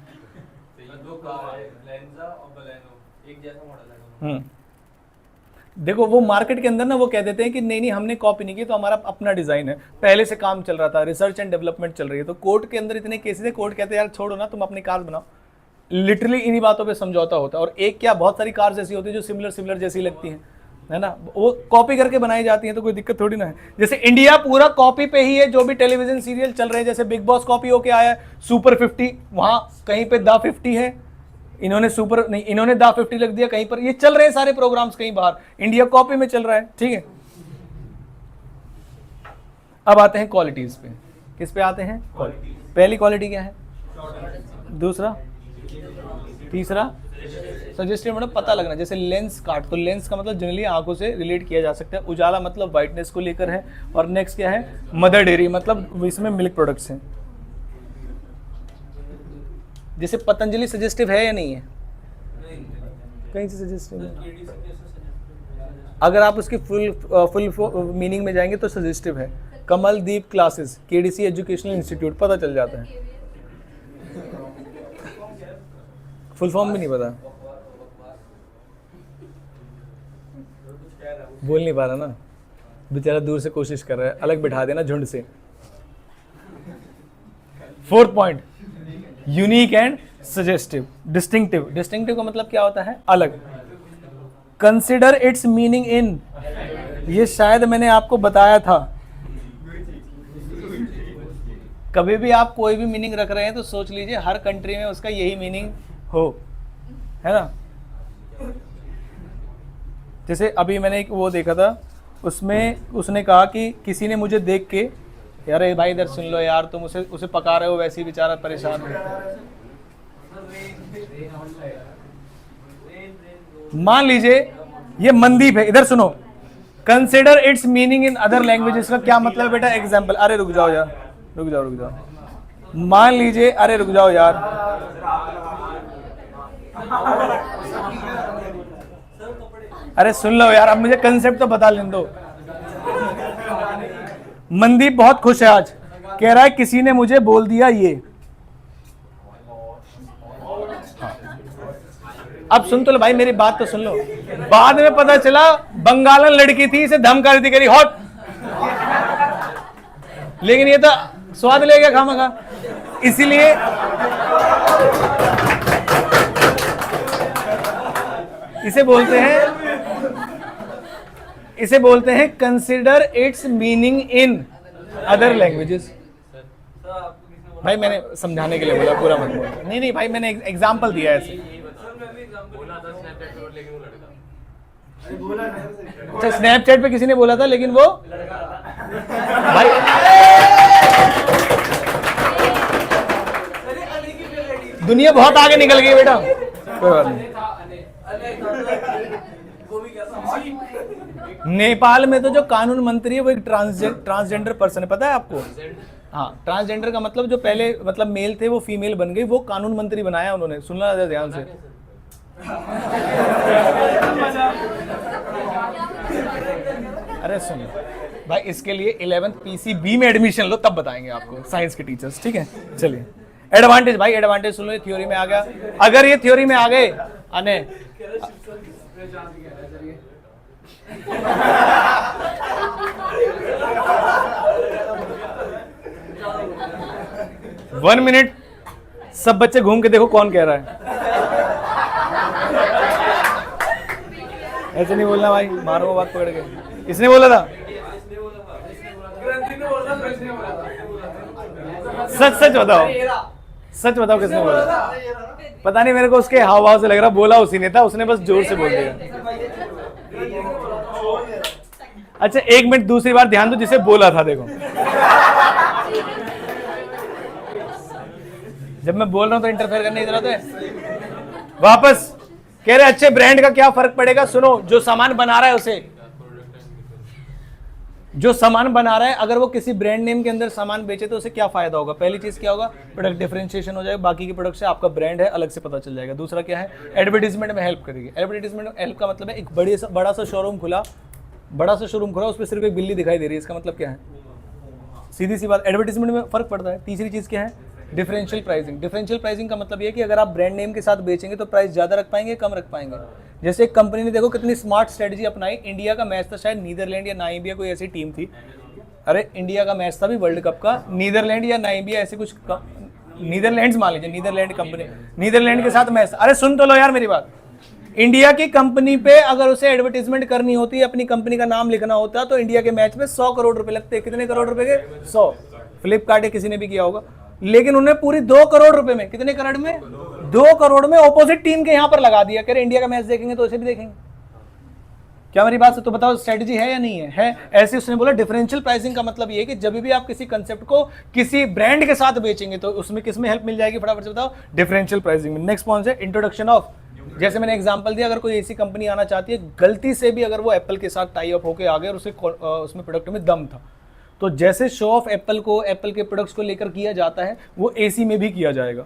देखो वो मार्केट के अंदर ना वो कह देते हैं कि नहीं नहीं हमने कॉपी नहीं की, तो हमारा अपना डिजाइन है, पहले से काम चल रहा था, रिसर्च एंड डेवलपमेंट चल रही है। तो कोर्ट के अंदर इतने केसेस है, कोर्ट कहते हैं यार छोड़ो ना, तुम अपनी कार बनाओ। लिटरली इन्हीं बातों पे समझौता होता है। और एक क्या बहुत सारी कार्स ऐसी होती है जो सिमिलर जैसी लगती हैं, है ना, वो कॉपी करके बनाई जाती हैं, तो कोई दिक्कत थोड़ी ना है। जैसे इंडिया पूरा कॉपी पे ही है, जो भी टेलीविजन सीरियल चल रहे हैं, जैसे बिग बॉस कॉपी होके आया है, सुपर 50 वहां कहीं पे द 50 है, इन्होंने सुपर नहीं, इन्होंने द 50 लग दिया कहीं पर। ये चल रहे हैं सारे प्रोग्राम्स कहीं बाहर, इंडिया कॉपी में चल रहा है, ठीक है। अब आते हैं क्वालिटीज पे। किस पे आते हैं? पहली क्वालिटी क्या है? दूसरा, तीसरा सजेस्टिव, मतलब पता लगना। जैसे लेंस काट, तो लेंस का मतलब जनरली आंखों से रिलेट किया जा सकता है। उजाला मतलब वाइटनेस को लेकर है। और नेक्स्ट क्या है? मदर डेयरी, मतलब इसमें मिल्क प्रोडक्ट्स हैं। जैसे पतंजलि सजेस्टिव है या नहीं है? कहीं से सजेस्टिव है? अगर आप उसकी फुल मीनिंग में जाएंगे तो सजेस्टिव है। Kamaldeep classes, KDC educational institute, पता चल जाता है। फुल फॉर्म भी नहीं पता, बोल नहीं पा रहा ना बेचारा, दूर से कोशिश कर रहा है, अलग बिठा देना झुंड से। 4th point, unique and suggestive. Distinctive, distinctive का मतलब क्या होता है? अलग। कंसिडर इट्स मीनिंग इन, ये शायद मैंने आपको बताया था। कभी भी आप कोई भी मीनिंग रख रहे हैं तो सोच लीजिए हर कंट्री में उसका यही मीनिंग हो, है ना। जैसे अभी मैंने एक वो देखा था, उसमें उसने कहा कि किसी ने मुझे देख के, अरे भाई इधर सुन लो यार, तुम उसे पका रहे हो, वैसे ही बेचारा परेशान है। मान लीजिए ये मनदीप है, इधर सुनो। Consider it's meaning in other languages का क्या मतलब है बेटा? एग्जाम्पल, अरे रुक जाओ यार, रुक जाओ। मान लीजिए, अरे रुक जाओ यार, अरे सुन लो यार, अब मुझे कंसेप्ट तो बता लेने दो। मनदीप बहुत खुश है आज, कह रहा है किसी ने मुझे बोल दिया ये। अब सुन तो लो भाई, मेरी बात तो सुन लो। बाद में पता चला बंगालन लड़की थी, इसे धमका रही थी, कह रही हॉट, लेकिन ये तो स्वाद ले गया खामखा। इसीलिए इसे बोलते हैं consider it's meaning in other languages. भाई मैंने समझाने के लिए बोला, पूरा मत बोलो। नहीं भाई, मैंने एग्जाम्पल दिया है ऐसे। अच्छा, स्नैपचैट पे किसी ने बोला था, लेकिन वो भाई दुनिया बहुत आगे निकल गई बेटा, कोई बात नहीं। नेपाल में तो जो कानून मंत्री है वो एक ट्रांसजेंडर पर्सन है, पता है आपको? हाँ, ट्रांसजेंडर का मतलब जो पहले मतलब मेल थे वो फीमेल बन गई, वो कानून मंत्री बनाया उन्होंने। सुनना ध्यान से। अरे सुन भाई, इसके लिए 11th PCB में एडमिशन लो, तब बताएंगे आपको साइंस के टीचर्स, ठीक है। चलिए, एडवांटेज भाई, एडवांटेज सुन लो। ये थ्योरी में आ गया, अगर ये थ्योरी में आ गए अने 1 मिनट, सब बच्चे घूम के देखो कौन कह रहा है। ऐसे नहीं बोलना भाई, मारो बात पकड़ के। किसने बोला था? सच बताओ, सच बताओ किसने बोला? पता नहीं, मेरे को उसके हाव भाव से लग रहा बोला उसी ने था, उसने बस जोर से बोल दिया। अच्छा 1 मिनट, दूसरी बार ध्यान दो, जिसे बोला था देखो। जब मैं बोल रहा हूं तो इंटरफेयर करने की जरूरत है। वापस कह रहे अच्छे ब्रांड का क्या फर्क पड़ेगा? सुनो, जो सामान बना रहा है उसे, जो सामान बना रहा है, अगर वो किसी ब्रांड नेम के अंदर सामान बेचे तो उसे क्या फायदा होगा? पहली चीज क्या होगा? प्रोडक्ट डिफरेंशिएशन हो जाएगा, बाकी के प्रोडक्ट से आपका ब्रांड है अलग से पता चल जाएगा। दूसरा क्या है? एडवर्टीजमेंट में हेल्प करेगी। एडवर्टीजमेंट में हेल्प का मतलब है एक बड़ा सा शोरूम खुला, उस पर सिर्फ एक बिल्ली दिखाई दे रही है, इसका मतलब क्या है? सीधी सी बात, एडवर्टीजमेंट में फर्क पड़ता है। तीसरी चीज क्या है? Differential pricing. डिफरेंशियल प्राइसिंग का मतलब ये कि अगर आप ब्रांड नेम के साथ बेचेंगे तो प्राइस ज्यादा रख पाएंगे, कम रख पाएंगे। जैसे एक कंपनी ने देखो कितनी स्मार्ट स्ट्रेटजी अपनाई। इंडिया का मैच था शायद नीदरलैंड या नाइबिया, कोई ऐसी टीम थी। अरे इंडिया का मैच था भी वर्ल्ड कप का, नीदरलैंड या नाइबिया ऐसे कुछ, नीदरलैंड्स मान लीजिए, नीदरलैंड कंपनी, नीदरलैंड के साथ मैच। अरे सुन तो लो यार मेरी बात। इंडिया की कंपनी पे अगर उसे एडवर्टीजमेंट करनी होती, अपनी कंपनी का नाम लिखना होता, तो इंडिया के मैच में 100 करोड़ रुपए लगते। कितने करोड़ रुपए के? 100। फ्लिपकार्ट या किसी ने भी किया होगा, लेकिन उन्हें पूरी 2 करोड़ रुपए में, कितने करोड़ में? 2 करोड़ में ऑपोजिट टीम के यहां पर लगा दिया। कह रहे इंडिया का मैच देखेंगे तो उसे भी देखेंगे। क्या मेरी बात से तो बताओ स्ट्रेटजी है या नहीं है? ऐसे उसने बोला। डिफरेंशियल प्राइसिंग का मतलब ये है कि जब भी आप किसी कंसेप्ट को किसी ब्रांड के साथ बेचेंगे तो उसमें किस में हेल्प मिल जाएगी? फटाफट से बताओ। डिफरेंशियल प्राइसिंग में। नेक्स्ट पॉइंट है इंट्रोडक्शन ऑफ। जैसे मैंने एग्जांपल दिया, अगर कोई ऐसी कंपनी आना चाहती है, गलती से भी अगर वो एप्पल के साथ टाई अप होकर आ गए और उसमें प्रोडक्ट में दम था, तो जैसे शो ऑफ एप्पल को, एप्पल के प्रोडक्ट्स को लेकर किया जाता है, वो एसी में भी किया जाएगा।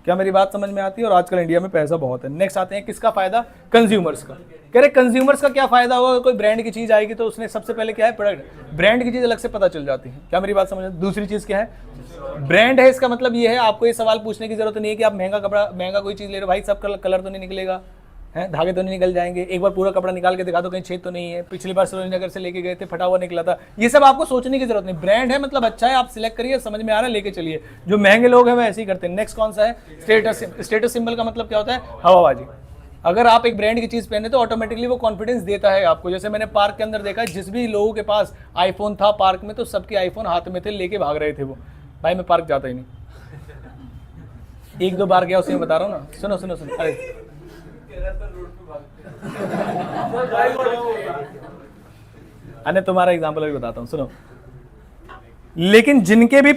क्या मेरी बात समझ में आती है? और आजकल इंडिया में पैसा बहुत है। नेक्स्ट आते हैं किसका फायदा? कंज्यूमर्स का। कह रहे कंज्यूमर्स का क्या फायदा होगा? कोई ब्रांड की चीज आएगी तो उसने सबसे पहले क्या है? प्रोडक्ट। ब्रांड की चीज अलग से पता चल जाती है। क्या मेरी बात समझ? दूसरी चीज क्या है? ब्रांड है, इसका मतलब ये है आपको ये सवाल पूछने की जरूरत नहीं है कि आप महंगा कपड़ा, महंगा कोई चीज ले रहे हो, भाई सब कलर तो नहीं निकलेगा, है धागे तो नहीं निकल जाएंगे, एक बार पूरा कपड़ा निकाल के दिखा दो कहीं छेद तो नहीं है, पिछली बार सरोजनी नगर से लेके गए थे फटा हुआ निकला था। ये सब आपको सोचने की जरूरत नहीं। ब्रांड है मतलब अच्छा है, आप सिलेक्ट करिए, समझ में आ रहा है, लेके चलिए। जो महंगे लोग हैं वो ऐसे ही करते हैं। नेक्स्ट कौन सा है? स्टेटस। स्टेटस सिंबल का मतलब क्या होता है? हवाबाजी। अगर आप एक ब्रांड की चीज पहने तो ऑटोमेटिकली वो कॉन्फिडेंस देता है आपको। जैसे मैंने पार्क के अंदर देखा, जिस भी लोगों के पास आईफोन था पार्क में, तो सबके आईफोन हाथ में थे, लेके भाग रहे थे वो। भाई मैं पार्क जाता ही नहीं, 1-2 बार गया उसे बता रहा हूँ ना। सुनो सुनो सुनो, अरे अरे तुम्हारा एग्जाम्पल अभी बताता हूँ, सुनो। लेकिन जिनके भी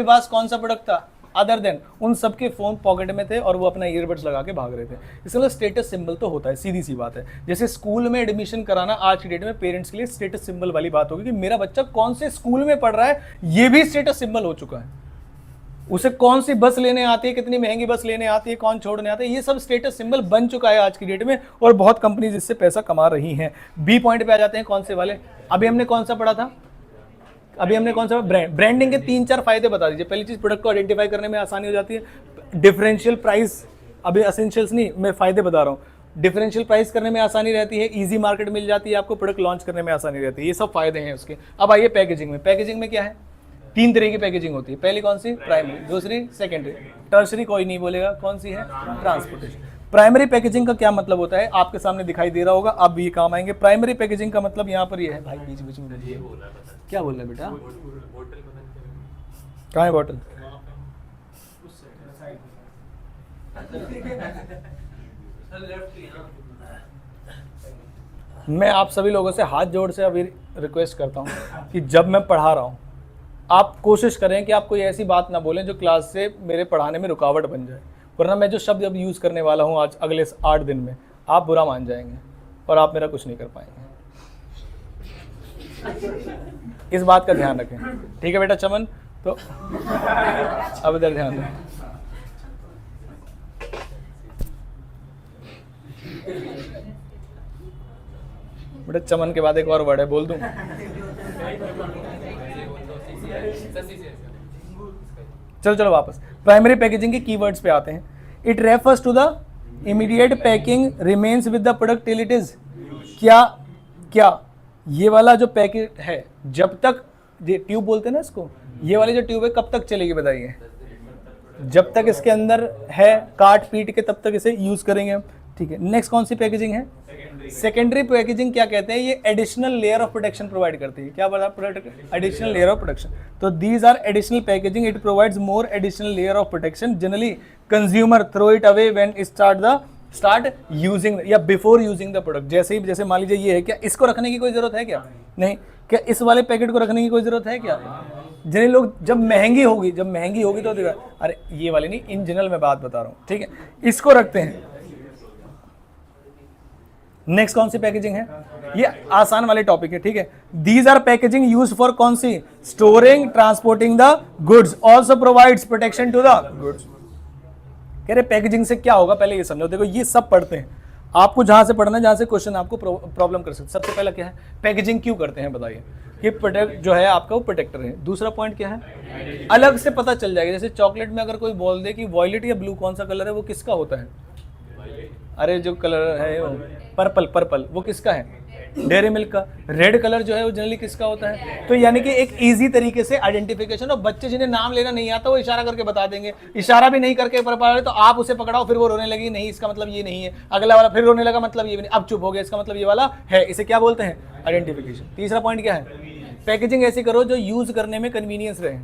पास कौन सा प्रोडक्ट था अदर देन, उन सबके फोन पॉकेट में थे और वो अपना ईयरबड्स लगा के भाग रहे थे। इसलिए स्टेटस सिंबल तो होता है, सीधी सी बात है। जैसे स्कूल में एडमिशन कराना आज की डेट में पेरेंट्स के लिए स्टेटस सिंबल वाली बात होगी कि मेरा बच्चा कौन से स्कूल में पढ़ रहा है, ये भी स्टेटस सिंबल हो चुका है। उसे कौन सी बस लेने आती है, कितनी महंगी बस लेने आती है, कौन छोड़ने आता है, ये सब स्टेटस सिंबल बन चुका है आज की डेट में, और बहुत कंपनीज इससे पैसा कमा रही हैं। बी पॉइंट पे आ जाते हैं, कौन से वाले? अभी हमने कौन सा पढ़ा था? ब्रांडिंग के 3-4 फायदे बता दीजिए। पहली चीज, प्रोडक्ट को आइडेंटिफाई करने में आसानी हो जाती है। डिफरेंशियल प्राइस, अभी एसेंशियल्स नहीं, मैं फायदे बता रहा हूँ। डिफरेंशियल प्राइस करने में आसानी रहती है, इजी मार्केट मिल जाती है आपको, प्रोडक्ट लॉन्च करने में आसानी रहती है, ये सब फायदे हैं उसके। अब आइए पैकेजिंग में। पैकेजिंग में क्या है? 3 तरह की पैकेजिंग होती है। पहली कौन सी? प्राइमरी, दूसरी सेकेंडरी, टर्सरी कोई नहीं बोलेगा, कौन सी है? ट्रांसपोर्टेशन। प्राइमरी पैकेजिंग का क्या मतलब होता है आपके सामने दिखाई दे रहा होगा, अब ये काम आएंगे। प्राइमरी पैकेजिंग का मतलब यहाँ पर ये है, भाई बीच बीच में क्या बोल रहा है बेटा? कहाँ है बॉटल? मैं आप सभी लोगों से हाथ जोड़ से अभी रिक्वेस्ट करता हूँ कि जब मैं पढ़ा रहा हूँ आप कोशिश करें कि आप कोई ऐसी बात ना बोलें जो क्लास से मेरे पढ़ाने में रुकावट बन जाए, वरना मैं जो शब्द अब यूज़ करने वाला हूँ आज अगले 8 दिन में, आप बुरा मान जाएंगे और आप मेरा कुछ नहीं कर पाएंगे। इस बात का ध्यान रखें, ठीक है बेटा चमन? तो अब इधर ध्यान दें। बेटा चमन के बाद एक और वर्ड है, बोल दूं? चलो चलो वापस प्राइमरी पैकेजिंग के कीवर्ड्स पे आते हैं। It refers to the immediate packing remains with the product till it is क्या ये वाला जो पैकेट है, जब तक ये ट्यूब बोलते हैं ना इसको, ये वाली जो ट्यूब है कब तक चलेगी बताइए? जब तक इसके अंदर है काट पीट के तब तक इसे यूज करेंगे, ठीक है। नेक्स्ट कौन सी पैकेजिंग है? सेकेंडरी पैकेजिंग क्या कहते हैं? ये additional layer of protection provide करती है। क्या बता? Protect, additional layer of protection. तो these are additional packaging, it provides more additional layer of protection. Generally consumer throw it away when start using या बिफोर यूजिंग द प्रोडक्ट। जैसे मान लीजिए ये है, क्या इसको रखने की कोई जरूरत है क्या? नहीं। क्या इस वाले पैकेट को रखने की कोई जरूरत है क्या? जनरली लोग जब महंगी होगी तो देखा, अरे ये वाली नहीं, इन जनरल में बात बता रहा हूँ, ठीक है, इसको रखते हैं। नेक्स्ट कौन सी पैकेजिंग है? ये आसान वाले टॉपिक है, ठीक है। These are packaging use for कौन सी? Storing, transporting the goods, also provides protection to the goods. कह रहे पैकेजिंग से क्या होगा, पहले ये समझो। देखो ये सब पढ़ते हैं, आपको जहां से पढ़ना है, जहां से क्वेश्चन आपको प्रॉब्लम कर सकते। सबसे पहला क्या है? पैकेजिंग क्यों करते हैं बताइए? कि प्रोटेक्ट जो है आपका वो प्रोटेक्टर है। दूसरा पॉइंट क्या है? अलग से पता चल जाएगा। जैसे चॉकलेट में अगर कोई बोल दे कि वॉयलेट या ब्लू कौन सा कलर है, वो किसका होता है? अरे जो कलर है वो पर्पल वो किसका है? डेयरी मिल्क का। रेड कलर जो है वो जनरली किसका होता है? तो यानी कि एक इजी तरीके से आइडेंटिफिकेशन। और बच्चे जिन्हें नाम लेना नहीं आता वो इशारा करके बता देंगे, इशारा भी नहीं करके तो आप उसे पकड़ाओ, फिर वो रोने लगी, नहीं इसका मतलब ये नहीं है, अगला वाला फिर रोने लगा, मतलब ये भी नहीं, अब चुप हो गया, इसका मतलब ये वाला है। इसे क्या बोलते हैं? आइडेंटिफिकेशन। तीसरा पॉइंट क्या है? पैकेजिंग ऐसी करो जो यूज करने में कन्वीनियंस रहे।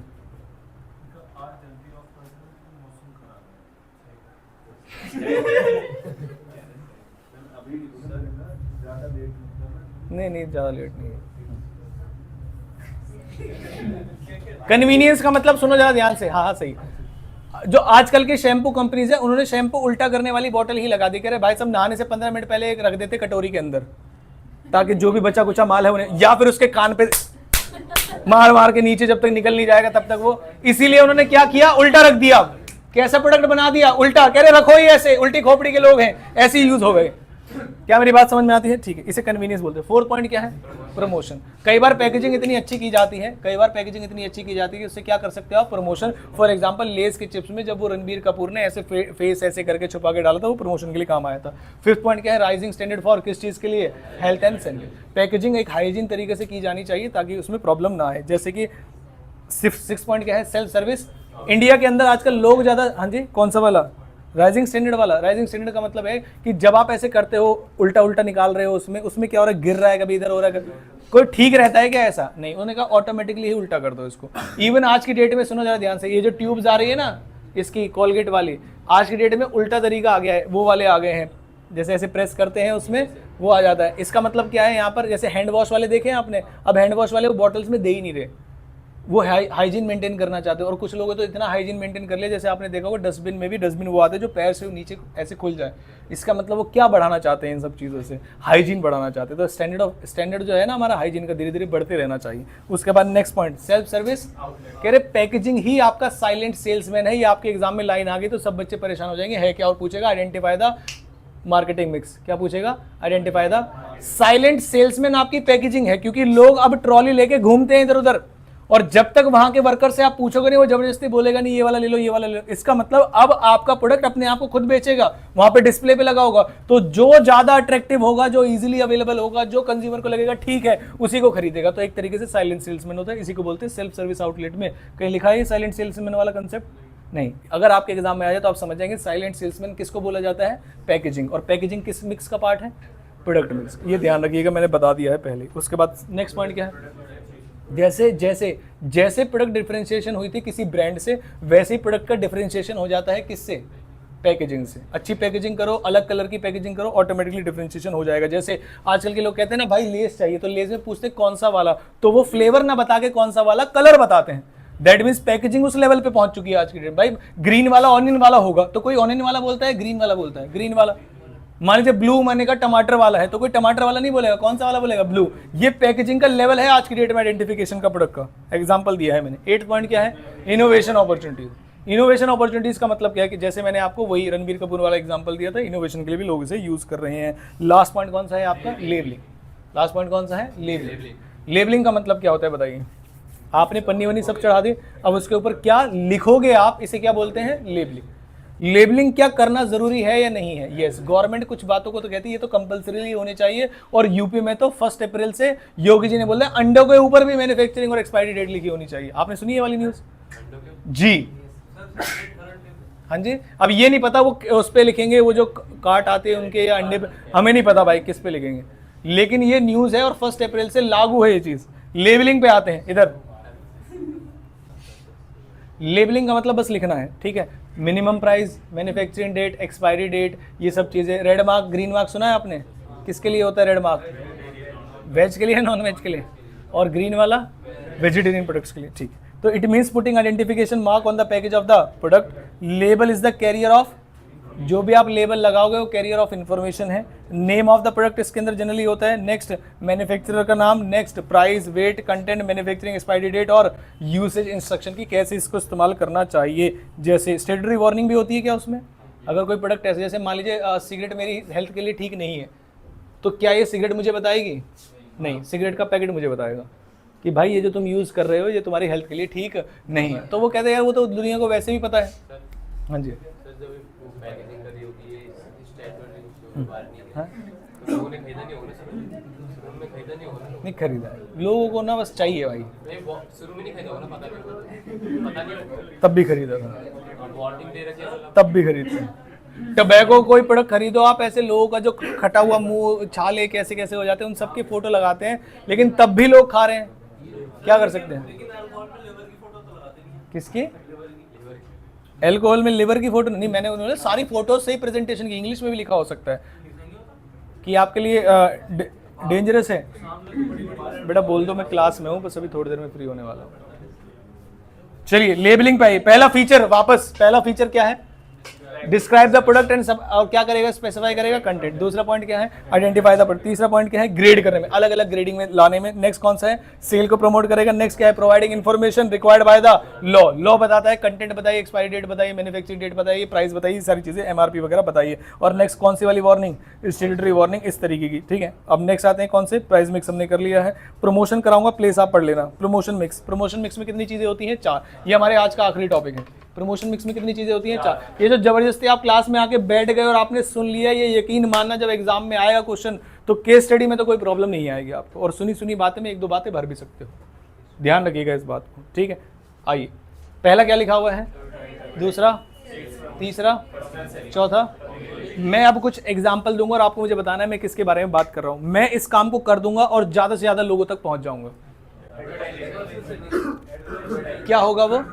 नहीं ज्यादा लेट नहीं है। कन्वीनियंस का मतलब सुनो जरा ध्यान से। हाँ सही। जो आजकल के शैम्पू कंपनीज है, उन्होंने शैम्पू उल्टा करने वाली बोतल ही लगा दी। कह रहे भाई सब नहाने से 15 मिनट पहले एक रख देते कटोरी के अंदर, ताकि जो भी बचा कुचा माल है उन्हें, या फिर उसके कान पे मार के नीचे जब तक निकल नहीं जाएगा तब तक वो, इसीलिए उन्होंने क्या किया? उल्टा रख दिया। कैसा प्रोडक्ट बना दिया? उल्टा। कह रहे रखो ही ऐसे, उल्टी खोपड़ी के लोग हैं, ऐसे ही यूज हो गए। क्या मेरी बात समझ में आती है? ठीक है, इसे कन्वीनियंस बोलते हैं। फोर्थ पॉइंट क्या है? प्रमोशन। कई बार पैकेजिंग इतनी अच्छी की जाती है कि उससे क्या कर सकते हो आप? प्रमोशन। फॉर एग्जांपल लेस के चिप्स में जब वो रणबीर कपूर ने ऐसे फेस ऐसे करके छुपा के डाला था, वो प्रमोशन के लिए काम आया था। फिफ्थ पॉइंट क्या है? राइजिंग स्टैंडर्ड फॉर किस चीज के लिए? Health and safety. पैकेजिंग एक हाइजीन तरीके से की जानी चाहिए ताकि उसमें प्रॉब्लम ना आए। जैसे कि सिक्स पॉइंट क्या है? Self service. इंडिया के अंदर आजकल लोग ज्यादा, हाँ जी कौन सा वाला? राइजिंग स्टैंडर्ड वाला। राइजिंग स्टैंडर्ड का मतलब है कि जब आप ऐसे करते हो, उल्टा निकाल रहे हो, उसमें क्या हो रहा है? गिर रहा है, कभी इधर हो रहा है, कोई ठीक रहता है क्या ऐसा? नहीं, उन्होंने कहा ऑटोमेटिकली ही उल्टा कर दो इसको। इवन आज की डेट में सुनो जरा ध्यान से, ये जो ट्यूब्स आ रही है ना इसकी कोलगेट वाली, आज की डेट में उल्टा तरीका आ गया है, वो वाले आ गए हैं, जैसे ऐसे प्रेस करते हैं उसमें वो आ जाता है। इसका मतलब क्या है, यहाँ पर जैसे हैंड वॉश वाले देखे हैं आपने, अब हैंड वॉश वाले वो बॉटल्स में दे ही नहीं रहे, वो हाइजीन मेंटेन करना चाहते हैं। और कुछ लोग तो इतना हाइजीन मेंटेन कर लिया, जैसे आपने देखा होगा डस्टबिन में भी डस्टबिन वो आते हैं जो पैर से नीचे ऐसे खुल जाए। इसका मतलब वो क्या बढ़ाना चाहते हैं इन सब चीज़ों से, हाइजीन बढ़ाना चाहते हैं। तो स्टैंडर्ड जो है ना हमारा हाइजीन का धीरे धीरे बढ़ते रहना चाहिए। उसके बाद नेक्स्ट पॉइंट, सेल्फ सर्विस। कह रहे पैकेजिंग ही आपका साइलेंट सेल्समैन है। ये आपके एग्जाम में लाइन आ गई तो सब बच्चे परेशान हो जाएंगे, है क्या? और पूछेगा आइडेंटिफाई द मार्केटिंग मिक्स। क्या पूछेगा? आइडेंटिफाई द साइलेंट सेल्समैन आपकी पैकेजिंग है, क्योंकि लोग अब ट्रॉली लेके घूमते हैं इधर उधर, और जब तक वहां के वर्कर से आप पूछोगे नहीं वो जबरदस्ती बोलेगा नहीं ये वाला ले लो, ये वाला ले लो। इसका मतलब अब आपका प्रोडक्ट अपने आप को खुद बेचेगा, वहां पे डिस्प्ले पे लगा होगा, तो जो ज्यादा अट्रैक्टिव होगा, जो इजीली अवेलेबल होगा, जो कंज्यूमर को लगेगा ठीक है, उसी को खरीदेगा। तो एक तरीके से साइलेंट सेल्समैन होता है, इसी को बोलते हैं सेल्फ सर्विस आउटलेट में। कहीं लिखा है साइलेंट सेल्समैन वाला कंसेप्ट? नहीं। अगर आपके एग्जाम में आ जाए तो आप समझ जाएंगे साइलेंट सेल्समैन किसको बोला जाता है? पैकेजिंग। और पैकेजिंग किस मिक्स का पार्ट है? Product mix. ये ध्यान रखिएगा, मैंने बता दिया है पहले। उसके बाद नेक्स्ट पॉइंट क्या है? जैसे जैसे जैसे प्रोडक्ट डिफरेंशिएशन हुई थी किसी ब्रांड से, वैसे ही प्रोडक्ट का डिफरेंशिएशन हो जाता है किससे? पैकेजिंग से। अच्छी पैकेजिंग करो, अलग कलर की पैकेजिंग करो, ऑटोमेटिकली डिफरेंशिएशन हो जाएगा। जैसे आजकल के लोग कहते हैं ना भाई लेस चाहिए, तो लेस में पूछते कौन सा वाला, तो वो फ्लेवर ना बता के कौन सा वाला, कलर बताते हैं। दैट मीन्स पैकेजिंग उस लेवल पे पहुंच चुकी है आज की डेट। भाई ग्रीन वाला ऑनियन वाला होगा तो कोई ऑनियन वाला बोलता है, ग्रीन वाला बोलता है, ग्रीन वाला। मान लीजिए ब्लू माने का टमाटर वाला है तो कोई टमाटर वाला नहीं बोलेगा, कौन सा वाला बोलेगा? ब्लू। ये पैकेजिंग का लेवल है आज की डेट में आइडेंटिफिकेशन का प्रोडक्ट का। एग्जांपल दिया है मैंने। 8th पॉइंट क्या है? Innovation opportunities. इनोवेशन अपॉर्चुनिटीज का मतलब क्या है कि जैसे मैंने आपको वही रणबीर कपूर वाला एग्जांपल दिया था, इनोवेशन के लिए भी लोग इसे यूज कर रहे हैं। लास्ट पॉइंट कौन सा है आपका? लेबलिंग। लास्ट पॉइंट कौन सा है? लेबलिंग। लेबलिंग का मतलब क्या होता है बताइए? आपने पन्नी वन्नी सब चढ़ा दी, अब उसके ऊपर क्या लिखोगे आप, इसे क्या बोलते हैं? लेबलिंग। लेबलिंग क्या करना जरूरी है या नहीं है? यस, गवर्नमेंट कुछ बातों को तो कहती है ये तो कंपलसरी होने चाहिए, और यूपी में तो 1 अप्रैल से योगी जी ने बोला अंडों के ऊपर भी मैन्युफैक्चरिंग और एक्सपायरी डेट लिखी होनी चाहिए। आपने सुनी है वाली न्यूज? जी हाँ जी। अब ये नहीं पता वो उस पे लिखेंगे, वो जो काट आते हैं उनके, या अंडे पे, हमें नहीं पता भाई किस पे लिखेंगे, लेकिन ये न्यूज है और 1 अप्रैल से लागू है ये चीज। लेबलिंग पे आते हैं इधर। लेबलिंग का मतलब बस लिखना है, ठीक है? Minimum price, manufacturing date, expiry date, ये सब चीज़ें। रेड मार्क, ग्रीन मार्क सुना है आपने? किसके लिए होता है रेड मार्क? वेज के लिए, नॉन वेज के लिए? और ग्रीन वाला वेजिटेरियन प्रोडक्ट्स के लिए, ठीक है? तो it means putting identification mark on the package of the product. Label is the carrier of, जो भी आप लेबल लगाओगे वो कैरियर ऑफ इन्फॉर्मेशन है। नेम ऑफ द प्रोडक्ट इसके अंदर जनरली होता है। नेक्स्ट मैन्युफैक्चरर का नाम, next price, weight, content, manufacturing expiry date, और यूसेज इंस्ट्रक्शन की कैसे इसको इस्तेमाल करना चाहिए। जैसे स्टेटरी वार्निंग भी होती है क्या उसमें? अगर कोई प्रोडक्ट ऐसे, जैसे मान लीजिए सिगरेट मेरी हेल्थ के लिए ठीक नहीं है, तो क्या ये सिगरेट मुझे बताएगी? नहीं, सिगरेट का पैकेट मुझे बताएगा कि भाई ये जो तुम यूज़ कर रहे हो ये तुम्हारी हेल्थ के लिए ठीक नहीं है। तो वो कहते हैं यार वो तो दुनिया को वैसे भी पता है। हाँ जी। नहीं खरीदा है, लोगों को ना बस चाहिए भाई, शुरू में नहीं खरीदा होगा ना, पता नहीं तब भी खरीदा था, तब भी खरीदते हैं। टबैको कोई प्रोडक्ट खरीदो आप, ऐसे लोगों का जो खटा हुआ मुंह, छाले कैसे कैसे हो जाते हैं, उन सबकी फोटो लगाते हैं, लेकिन तब भी लोग खा रहे हैं। क्या कर सकते हैं? किसकी? एल्कोहल में लिवर की फोटो नहीं, मैंने उन्होंने सारी फोटो से ही प्रेजेंटेशन की, इंग्लिश में भी लिखा हो सकता है कि आपके लिए डेंजरस है। बेटा बोल दो मैं क्लास में हूं, बस अभी थोड़ी देर में फ्री होने वाला हूं। चलिए लेबलिंग पे आइए। पहला फीचर, वापस पहला फीचर क्या है? डिस्क्राइब द प्रोडक्ट एंड सब, और क्या करेगा? स्पेसिफाई करेगा कंटेंट। दूसरा पॉइंट क्या है? Identify the product. तीसरा पॉइंट क्या है? ग्रेड करने में, अलग अलग ग्रेडिंग में लाने में। नेक्स्ट कौन सा है? सेल को प्रमोट करेगा। नेक्स्ट क्या है? Providing information required by the law. Law बताता है, कंटेंट बताइए, एक्सपायरी डेट बताइए, मैन्युफैक्चरिंग डेट बताइए, प्राइस बताइए, सारी चीजें, एमआरपी वगैरह बताइए। और नेक्स्ट कौन सी वाली वार्निंग? स्टेटरी वार्निंग, इस तरीके की, ठीक है? अब नेक्स्ट आते हैं कौन से? प्राइस मिक्स हमने कर लिया है। प्रमोशन कराऊंगा, प्लेस आप पढ़ लेना। प्रमोशन मिक्स, प्रमोशन मिक्स में कितनी चीजें होती हैं? 4। ये हमारे आज का आखिरी टॉपिक है। प्रमोशन मिक्स में कितनी चीजें होती हैं? 4। ये जो जबरदस्ती आप क्लास में आके बैठ गए और आपने सुन लिया, ये यकीन मानना जब एग्जाम में आएगा क्वेश्चन तो केस स्टडी में तो कोई प्रॉब्लम नहीं आएगी आपको, और सुनी सुनी बातें में 1-2 बातें भर भी सकते हो। ध्यान रखिएगा इस बात को, ठीक है? आइए, पहला क्या लिखा हुआ है? दूसरा, तीसरा, चौथा, मैं अब कुछ एग्जाम्पल दूंगा और आपको मुझे बताना है मैं किसके बारे में बात कर रहा हूं। मैं इस काम को कर दूंगा और ज्यादा से ज्यादा लोगों तक पहुंच जाऊंगा। क्या होगा वो?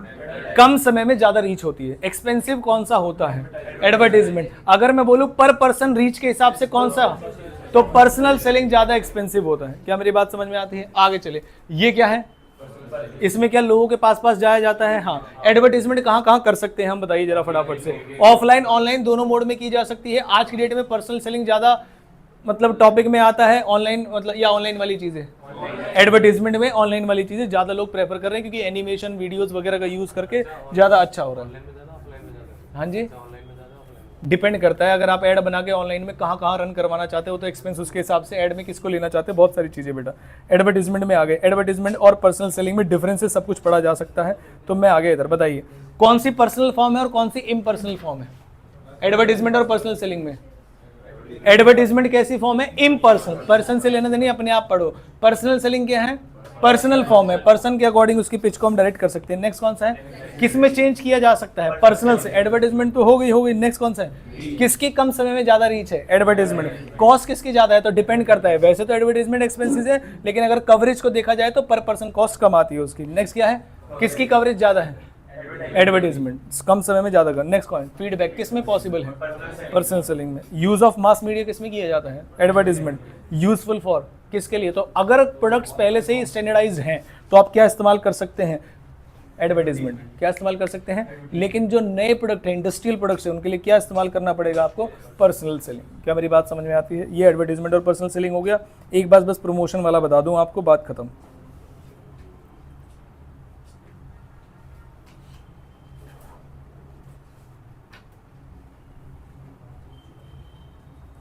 कम समय में ज्यादा रीच होती है। एक्सपेंसिव कौन सा होता है? एडवर्टाइजमेंट। अगर मैं बोलूं पर पर्सन रीच के हिसाब से कौन सा, तो पर्सनल सेलिंग ज्यादा एक्सपेंसिव होता है। क्या मेरी बात समझ में आती है? आगे चले, ये क्या है? इसमें क्या लोगों के पास पास जाया जाता है? हाँ। एडवर्टाइजमेंट कहाँ कहाँ कर सकते हैं हम बताइए जरा फटाफट से। ऑफलाइन ऑनलाइन दोनों मोड में की जा सकती है। आज की डेट में पर्सनल सेलिंग ज्यादा मतलब टॉपिक में आता है, ऑनलाइन मतलब या ऑनलाइन वाली चीजें, एडवर्टाइजमेंट में ऑनलाइन वाली चीजें ज्यादा लोग प्रेफर कर रहे हैं क्योंकि एनिमेशन वीडियोस वगैरह का यूज करके ज्यादा अच्छा हो रहा है। हाँ जी, डिपेंड करता है। अगर आप ऐड बना के ऑनलाइन में कहाँ कहाँ रन करवाना चाहते हो तो एक्सपेंस उसके हिसाब से, ऐड में किसको लेना चाहते हो, बहुत सारी चीजें बेटा एडवर्टाइजमेंट में आ गए। एडवर्टाइजमेंट और पर्सनल सेलिंग में डिफरेंसेस सब कुछ पढ़ा जा सकता है। तो मैं आगे इधर बताइए कौन सी पर्सनल फॉर्म है और कौन सी इम्पर्सनल फॉर्म है एडवर्टाइजमेंट और पर्सनल सेलिंग में। एडवर्टाइजमेंट कैसी फॉर्म है? इम्पर्सनल, पर्सन से लेना देनी, अपने आप पढ़ो। पर्सनल सेलिंग क्या है? पर्सनल फॉर्म है, पर्सन के अकॉर्डिंग उसकी पिच को हम डायरेक्ट कर सकते हैं। नेक्स्ट कौन सा है? किस में चेंज किया जा सकता है? पर्सनल से। एडवर्टाइजमेंट तो हो गई। नेक्स्ट कौन सा है? किसकी कम समय में ज्यादा रीच है? एडवर्टाइजमेंट। कॉस्ट किसकी ज्यादा है? तो डिपेंड करता है। वैसे तो एडवर्टाइजमेंट एक्सपेंसिव है, लेकिन अगर कवरेज को देखा जाए तो पर पर्सन कॉस्ट कम आती है उसकी। नेक्स्ट क्या है? किसकी कवरेज ज्यादा है? एडवर्टाइजमेंट, कम समय में ज्यादा कर। नेक्स्ट कौन? फीडबैक किस में पॉसिबल है? पर्सनल सेलिंग में। यूज ऑफ मास मीडिया किस में किया जाता है? एडवर्टाइजमेंट। यूजफुल फॉर किसके लिए? तो अगर प्रोडक्ट्स पहले से ही स्टैंडर्डाइज हैं तो आप क्या इस्तेमाल कर सकते हैं? एडवर्टाइजमेंट। क्या इस्तेमाल कर सकते हैं? लेकिन जो नए प्रोडक्ट हैं, इंडस्ट्रियल प्रोडक्ट्स हैं, उनके लिए क्या इस्तेमाल करना पड़ेगा आपको? Personal selling. क्या मेरी बात समझ में आती है? ये एडवर्टाइजमेंट और पर्सनल सेलिंग हो गया। एक बात बस प्रमोशन वाला बता दूं आपको, बात खत्म।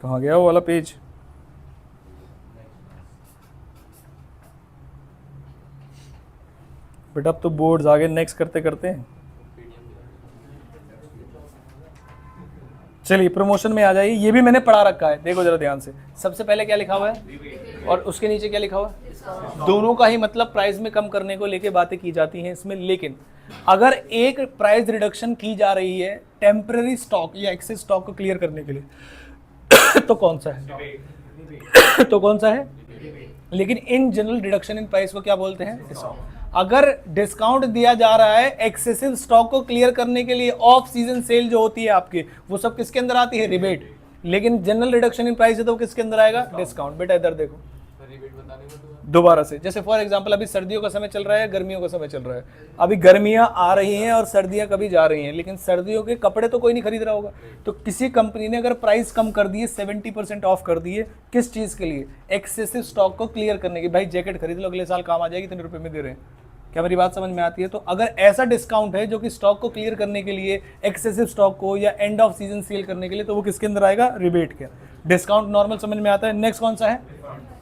कहाँ गया वो वाला पेज? बेटा अब तो बोर्ड्स आगे, नेक्स्ट करते करते हैं। चलिए प्रमोशन में आ जाइए। ये भी मैंने पढ़ा रखा है, देखो जरा ध्यान से। सबसे पहले क्या लिखा हुआ है और उसके नीचे क्या लिखा हुआ है? दोनों का ही मतलब प्राइस में कम करने को लेके बातें की जाती हैं इसमें। लेकिन अगर एक प्राइस रिडक्शन की जा रही है टेम्पररी स्टॉक या एक्सेस स्टॉक को क्लियर करने के लिए तो कौन सा है? तो कौन सा है? लेकिन in general reduction in price को क्या बोलते हैं? अगर डिस्काउंट दिया जा रहा है एक्सेसिव स्टॉक को क्लियर करने के लिए, ऑफ सीजन सेल जो होती है आपकी, वो सब किसके अंदर आती है? रिबेट। लेकिन जनरल रिडक्शन इन प्राइस है तो किसके अंदर आएगा? डिस्काउंट। बेटा इधर देखो दोबारा से। जैसे फॉर एग्जांपल अभी सर्दियों का समय चल रहा है, गर्मियों का समय चल रहा है। अभी गर्मियां आ रही हैं और सर्दियां कभी जा रही हैं, लेकिन सर्दियों के कपड़े तो कोई नहीं खरीद रहा होगा। तो किसी कंपनी ने अगर प्राइस कम कर दिए, 70% ऑफ कर दिए, किस चीज के लिए? एक्सेसिव स्टॉक को क्लियर करने की। भाई जैकेट खरीद लो, अगले साल काम आ जाएगी, इतने रुपए में दे रहे हैं। क्या मेरी बात समझ में आती है? तो अगर ऐसा डिस्काउंट है जो कि स्टॉक को क्लियर करने के लिए, एक्सेसिव स्टॉक को या एंड ऑफ सीजन सेल करने के लिए, तो वो किसके अंदर आएगा? रिबेट के। डिस्काउंट नॉर्मल समझ में आता है। नेक्स्ट कौन सा है?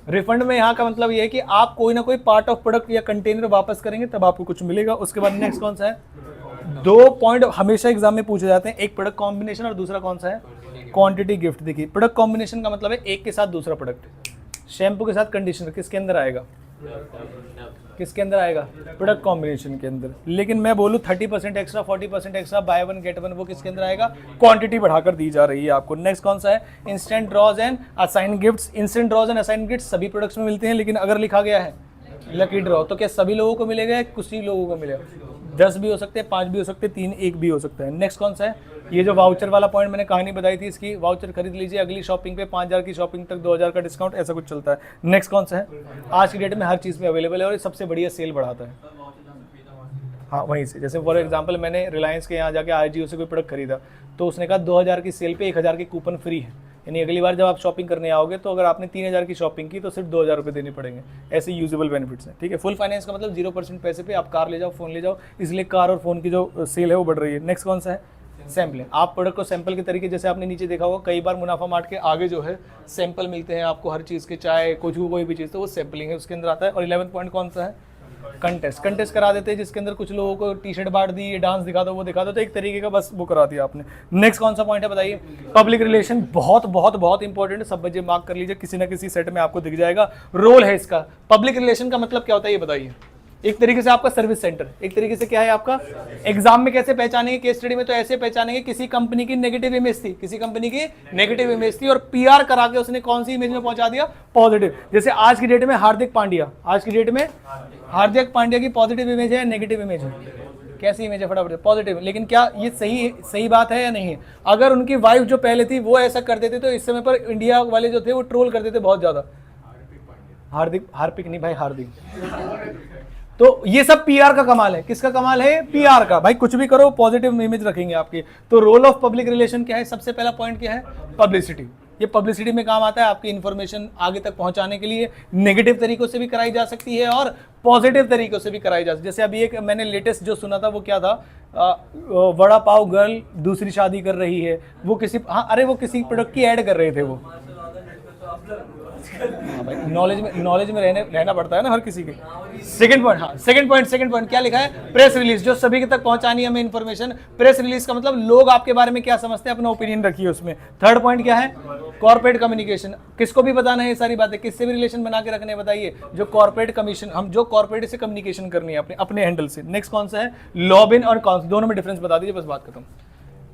रिफंड में यहाँ का मतलब ये है कि आप कोई ना कोई पार्ट ऑफ प्रोडक्ट या कंटेनर वापस करेंगे तब आपको कुछ मिलेगा। उसके बाद नेक्स्ट कौन सा है? 2 पॉइंट हमेशा एग्जाम में पूछे जाते हैं, एक प्रोडक्ट कॉम्बिनेशन और दूसरा कौन सा है? Quantity gift. देखिए प्रोडक्ट कॉम्बिनेशन का मतलब है एक के साथ दूसरा प्रोडक्ट। शैम्पू के साथ कंडीशनर किसके अंदर आएगा? किसके अंदर आएगा? प्रोडक्ट कॉम्बिनेशन के अंदर। लेकिन मैं बोलूँ 30% extra, 40% extra, by one get one, वो किसके अंदर आएगा? क्वांटिटी बढ़ाकर दी जा रही है आपको। नेक्स्ट कौन सा है? Instant draws and assign gifts. Instant draws and assign gifts सभी प्रोडक्ट्स में मिलते हैं, लेकिन अगर लिखा गया है लकी ड्रॉ तो क्या सभी लोगों को मिलेगा या कुछ ही लोगों को मिलेगा? 10 भी हो सकते हैं, 5 भी हो सकते हैं, 3, 1 भी हो सकता है। नेक्स्ट कौन सा है? ये जो वाउचर वाला पॉइंट मैंने कहानी बताई थी, इसकी वाउचर खरीद लीजिए, अगली शॉपिंग पे 5000 की शॉपिंग तक 2000 का डिस्काउंट, ऐसा कुछ चलता है। नेक्स्ट कौन सा है? आज की डेट में हर चीज़ में अवेलेबल है और ये सबसे बढ़िया सेल बढ़ाता है। हाँ वहीं से, जैसे फॉर एग्जांपल मैंने रिलायंस के यहाँ जाके आईजीओ से कोई प्रोडक्ट खरीदा तो उसने कहा 2000 की सेल पे 1000 की कूपन फ्री है। यानी अगली बार जब आप शॉपिंग करने आओगे तो अगर आपने 3000 की शॉपिंग की तो सिर्फ 2000 रुपये देने पड़ेंगे। ऐसे यूजेबल बेनिफिट्स हैं। ठीक है, फुल फाइनेंस का मतलब 0% पैसे पे आप कार ले जाओ, फोन ले जाओ, इसलिए कार और फोन की जो सेल है वो बढ़ रही है। नेक्स्ट कौन सा है? सैम्पलिंग। आप प्रोडक्ट को सैंपल के तरीके, जैसे आपने नीचे देखा होगा कई बार मुनाफा मार्ट के आगे जो है सैंपल मिलते हैं आपको हर चीज़ के, चाहे कुछ कोई भी चीज़, तो वो सैंपलिंग है, उसके अंदर आता है। और 11 पॉइंट कौन सा है? कंटेस्ट। कंटेस्ट करा देते हैं जिसके अंदर कुछ लोगों को टी शर्ट बांट दी, डांस दिखा दो, वो दिखा दो, तो एक तरीके का बस वो करा दिया आपने। नेक्स्ट कौन सा पॉइंट है बताइए? Public relation. बहुत बहुत बहुत इंपॉर्टेंट है, सब बच्चे मार्क कर लीजिए, किसी ना किसी सेट में आपको दिख जाएगा। रोल है इसका। पब्लिक रिलेशन का मतलब क्या होता है ये बताइए? एक तरीके से आपका सर्विस सेंटर, एक तरीके से क्या है आपका एग्जाम में कैसे पहचानेंगे, केस स्टडी में तो ऐसे पहचानेंगे किसी कंपनी की नेगेटिव इमेज थी, किसी कंपनी की नेगेटिव इमेज थी और पीआर करा के उसने कौन सी इमेज में पहुंचा दिया, पॉजिटिव। जैसे आज की डेट में हार्दिक पांड्या, आज की डेट में हार्दिक पांड्या की पॉजिटिव इमेज है, नेगेटिव इमेज है, कैसी इमेज है, फटाफट पॉजिटिव। लेकिन क्या ये सही बात है या नहीं है? अगर उनकी वाइफ जो पहले थी वो ऐसा कर देते तो इस समय पर इंडिया वाले जो थे वो ट्रोल करते थे बहुत ज्यादा। हार्दिक नहीं भाई, हार्दिक। तो ये सब पीआर का कमाल है। किसका कमाल है? पीआर का। भाई कुछ भी करो पॉजिटिव इमेज रखेंगे आपकी। तो रोल ऑफ पब्लिक रिलेशन क्या है? सबसे पहला पॉइंट क्या है? पब्लिसिटी। ये पब्लिसिटी में काम आता है आपकी इन्फॉर्मेशन आगे तक पहुंचाने के लिए। नेगेटिव तरीकों से भी कराई जा सकती है और पॉजिटिव तरीकों से भी कराई जा सकती है। जैसे अभी एक मैंने लेटेस्ट जो सुना था वो क्या था, वड़ा पाव गर्ल दूसरी शादी कर रही है, वो किसी वो किसी प्रोडक्ट की ऐड कर रहे थे वो। हाँ भाई, नॉलेज में रहना पड़ता है ना हर किसी के। सेकंड पॉइंट क्या लिखा है? प्रेस रिलीज, जो सभी के तक पहुंचानी है हमें इन्फॉर्मेशन। प्रेस रिलीज का मतलब लोग आपके बारे में क्या समझते हैं, अपना ओपिनियन रखिए उसमें। थर्ड पॉइंट क्या है? Corporate communication. किसको भी बताना है ये सारी बातें, किससे भी रिलेशन बना के रखने हैं बताइए? जो कॉर्पोरेट कमीशन, हम जो कॉर्पोरेट से कम्युनिकेशन करनी है अपने हैंडल से। नेक्स्ट कौन सा है? लॉबिंग और काउंसिल। दोनों में डिफरेंस बता दीजिए, बस बात खत्म।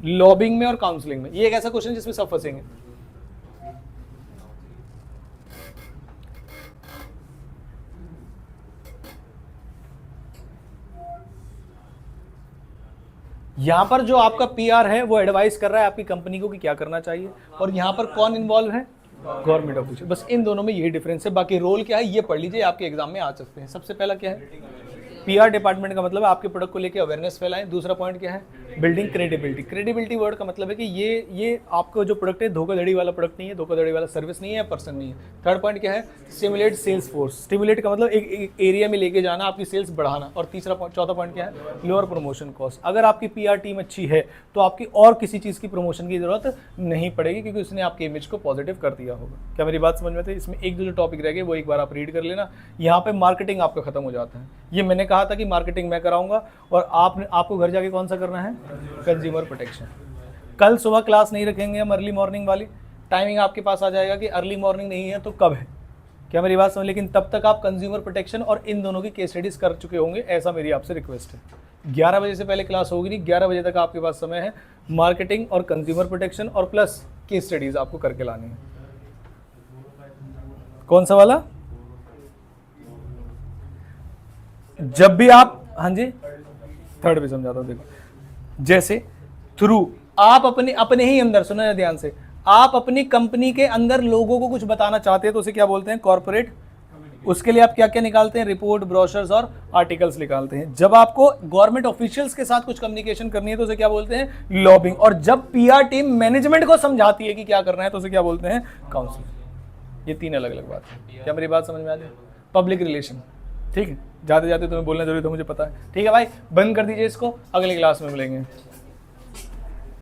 लॉबिंग में और काउंसलिंग में। ये एक ऐसा क्वेश्चन जिसमें सब फंसेंगे। यहां पर जो आपका पीआर है वो एडवाइस कर रहा है आपकी कंपनी को कि क्या करना चाहिए, और यहां पर कौन इन्वॉल्व है? Government official. बस इन दोनों में यही डिफरेंस है। बाकी रोल क्या है ये पढ़ लीजिए, आपके एग्जाम में आ सकते हैं। सबसे पहला क्या है? पीआर डिपार्टमेंट का मतलब है आपके प्रोडक्ट को लेकर अवेयरनेस फैलाएं। दूसरा पॉइंट क्या है? Building credibility. क्रेडिबिलिटी वर्ड का मतलब है कि ये आपको जो प्रोडक्ट है धोखाधड़ी वाला प्रोडक्ट नहीं है, धोखाधड़ी वाला सर्विस नहीं है, पर्सन नहीं है। थर्ड पॉइंट क्या है? Stimulate sales force. स्टिमुलेट का मतलब एक एरिया में लेके जाना, आपकी सेल्स बढ़ाना। और चौथा पॉइंट क्या है? Lower promotion cost. अगर आपकी पीआर टीम अच्छी है तो आपकी और किसी चीज़ की प्रमोशन की जरूरत नहीं पड़ेगी, क्योंकि उसने आपके इमेज को पॉजिटिव कर दिया होगा। क्या मेरी बात समझ में आती है? इसमें एक जो टॉपिक रह गए वो एक बार आप रीड कर लेना। यहाँ पे मार्केटिंग आपका खत्म हो जाता है। ये मैंने कहा था कि मार्केटिंग मैं कराऊंगा, और आपको घर जाके कौन सा करना है? Consumer protection. कल सुबह क्लास नहीं रखेंगे हम अर्ली मॉर्निंग वाली। टाइमिंग आपके पास आ जाएगा कि अर्ली मॉर्निंग नहीं है तो कब है। क्या मेरी बात समझ? लेकिन तब तक आप कंज्यूमर प्रोटेक्शन और इन दोनों की केस स्टडीज कर चुके होंगे, ऐसा मेरी आपसे रिक्वेस्ट है। 11 बजे से पहले क्लास होगी नहीं, 11 बजे तक आपके पास समय है। मार्केटिंग और कंज्यूमर प्रोटेक्शन और प्लस केस स्टडीज आपको करके लानी है। कौन सा वाला? जब भी आप, हाँ जी थर्ड भी समझाता हूं। देखो, जैसे थ्रू आप अपने ही अंदर, सुना ध्यान से, आप अपनी कंपनी के अंदर लोगों को कुछ बताना चाहते हैं तो उसे क्या बोलते हैं? कॉर्पोरेट। उसके लिए आप क्या क्या निकालते हैं? रिपोर्ट, ब्रोशर्स और आर्टिकल्स निकालते हैं। जब आपको गवर्नमेंट ऑफिशियल्स के साथ कुछ कम्युनिकेशन करनी है तो उसे क्या बोलते हैं? लॉबिंग। और जब पीआर टीम मैनेजमेंट को समझाती है कि क्या करना है तो उसे क्या बोलते हैं? काउंसिल। ये तीन अलग अलग बात है। क्या मेरी बात समझ में आ जाए? Public relation. ठीक है, जाते जाते तुम्हें बोलना जरूरी तो मुझे पता है। ठीक है भाई, बंद कर दीजिए इसको, अगली क्लास में मिलेंगे।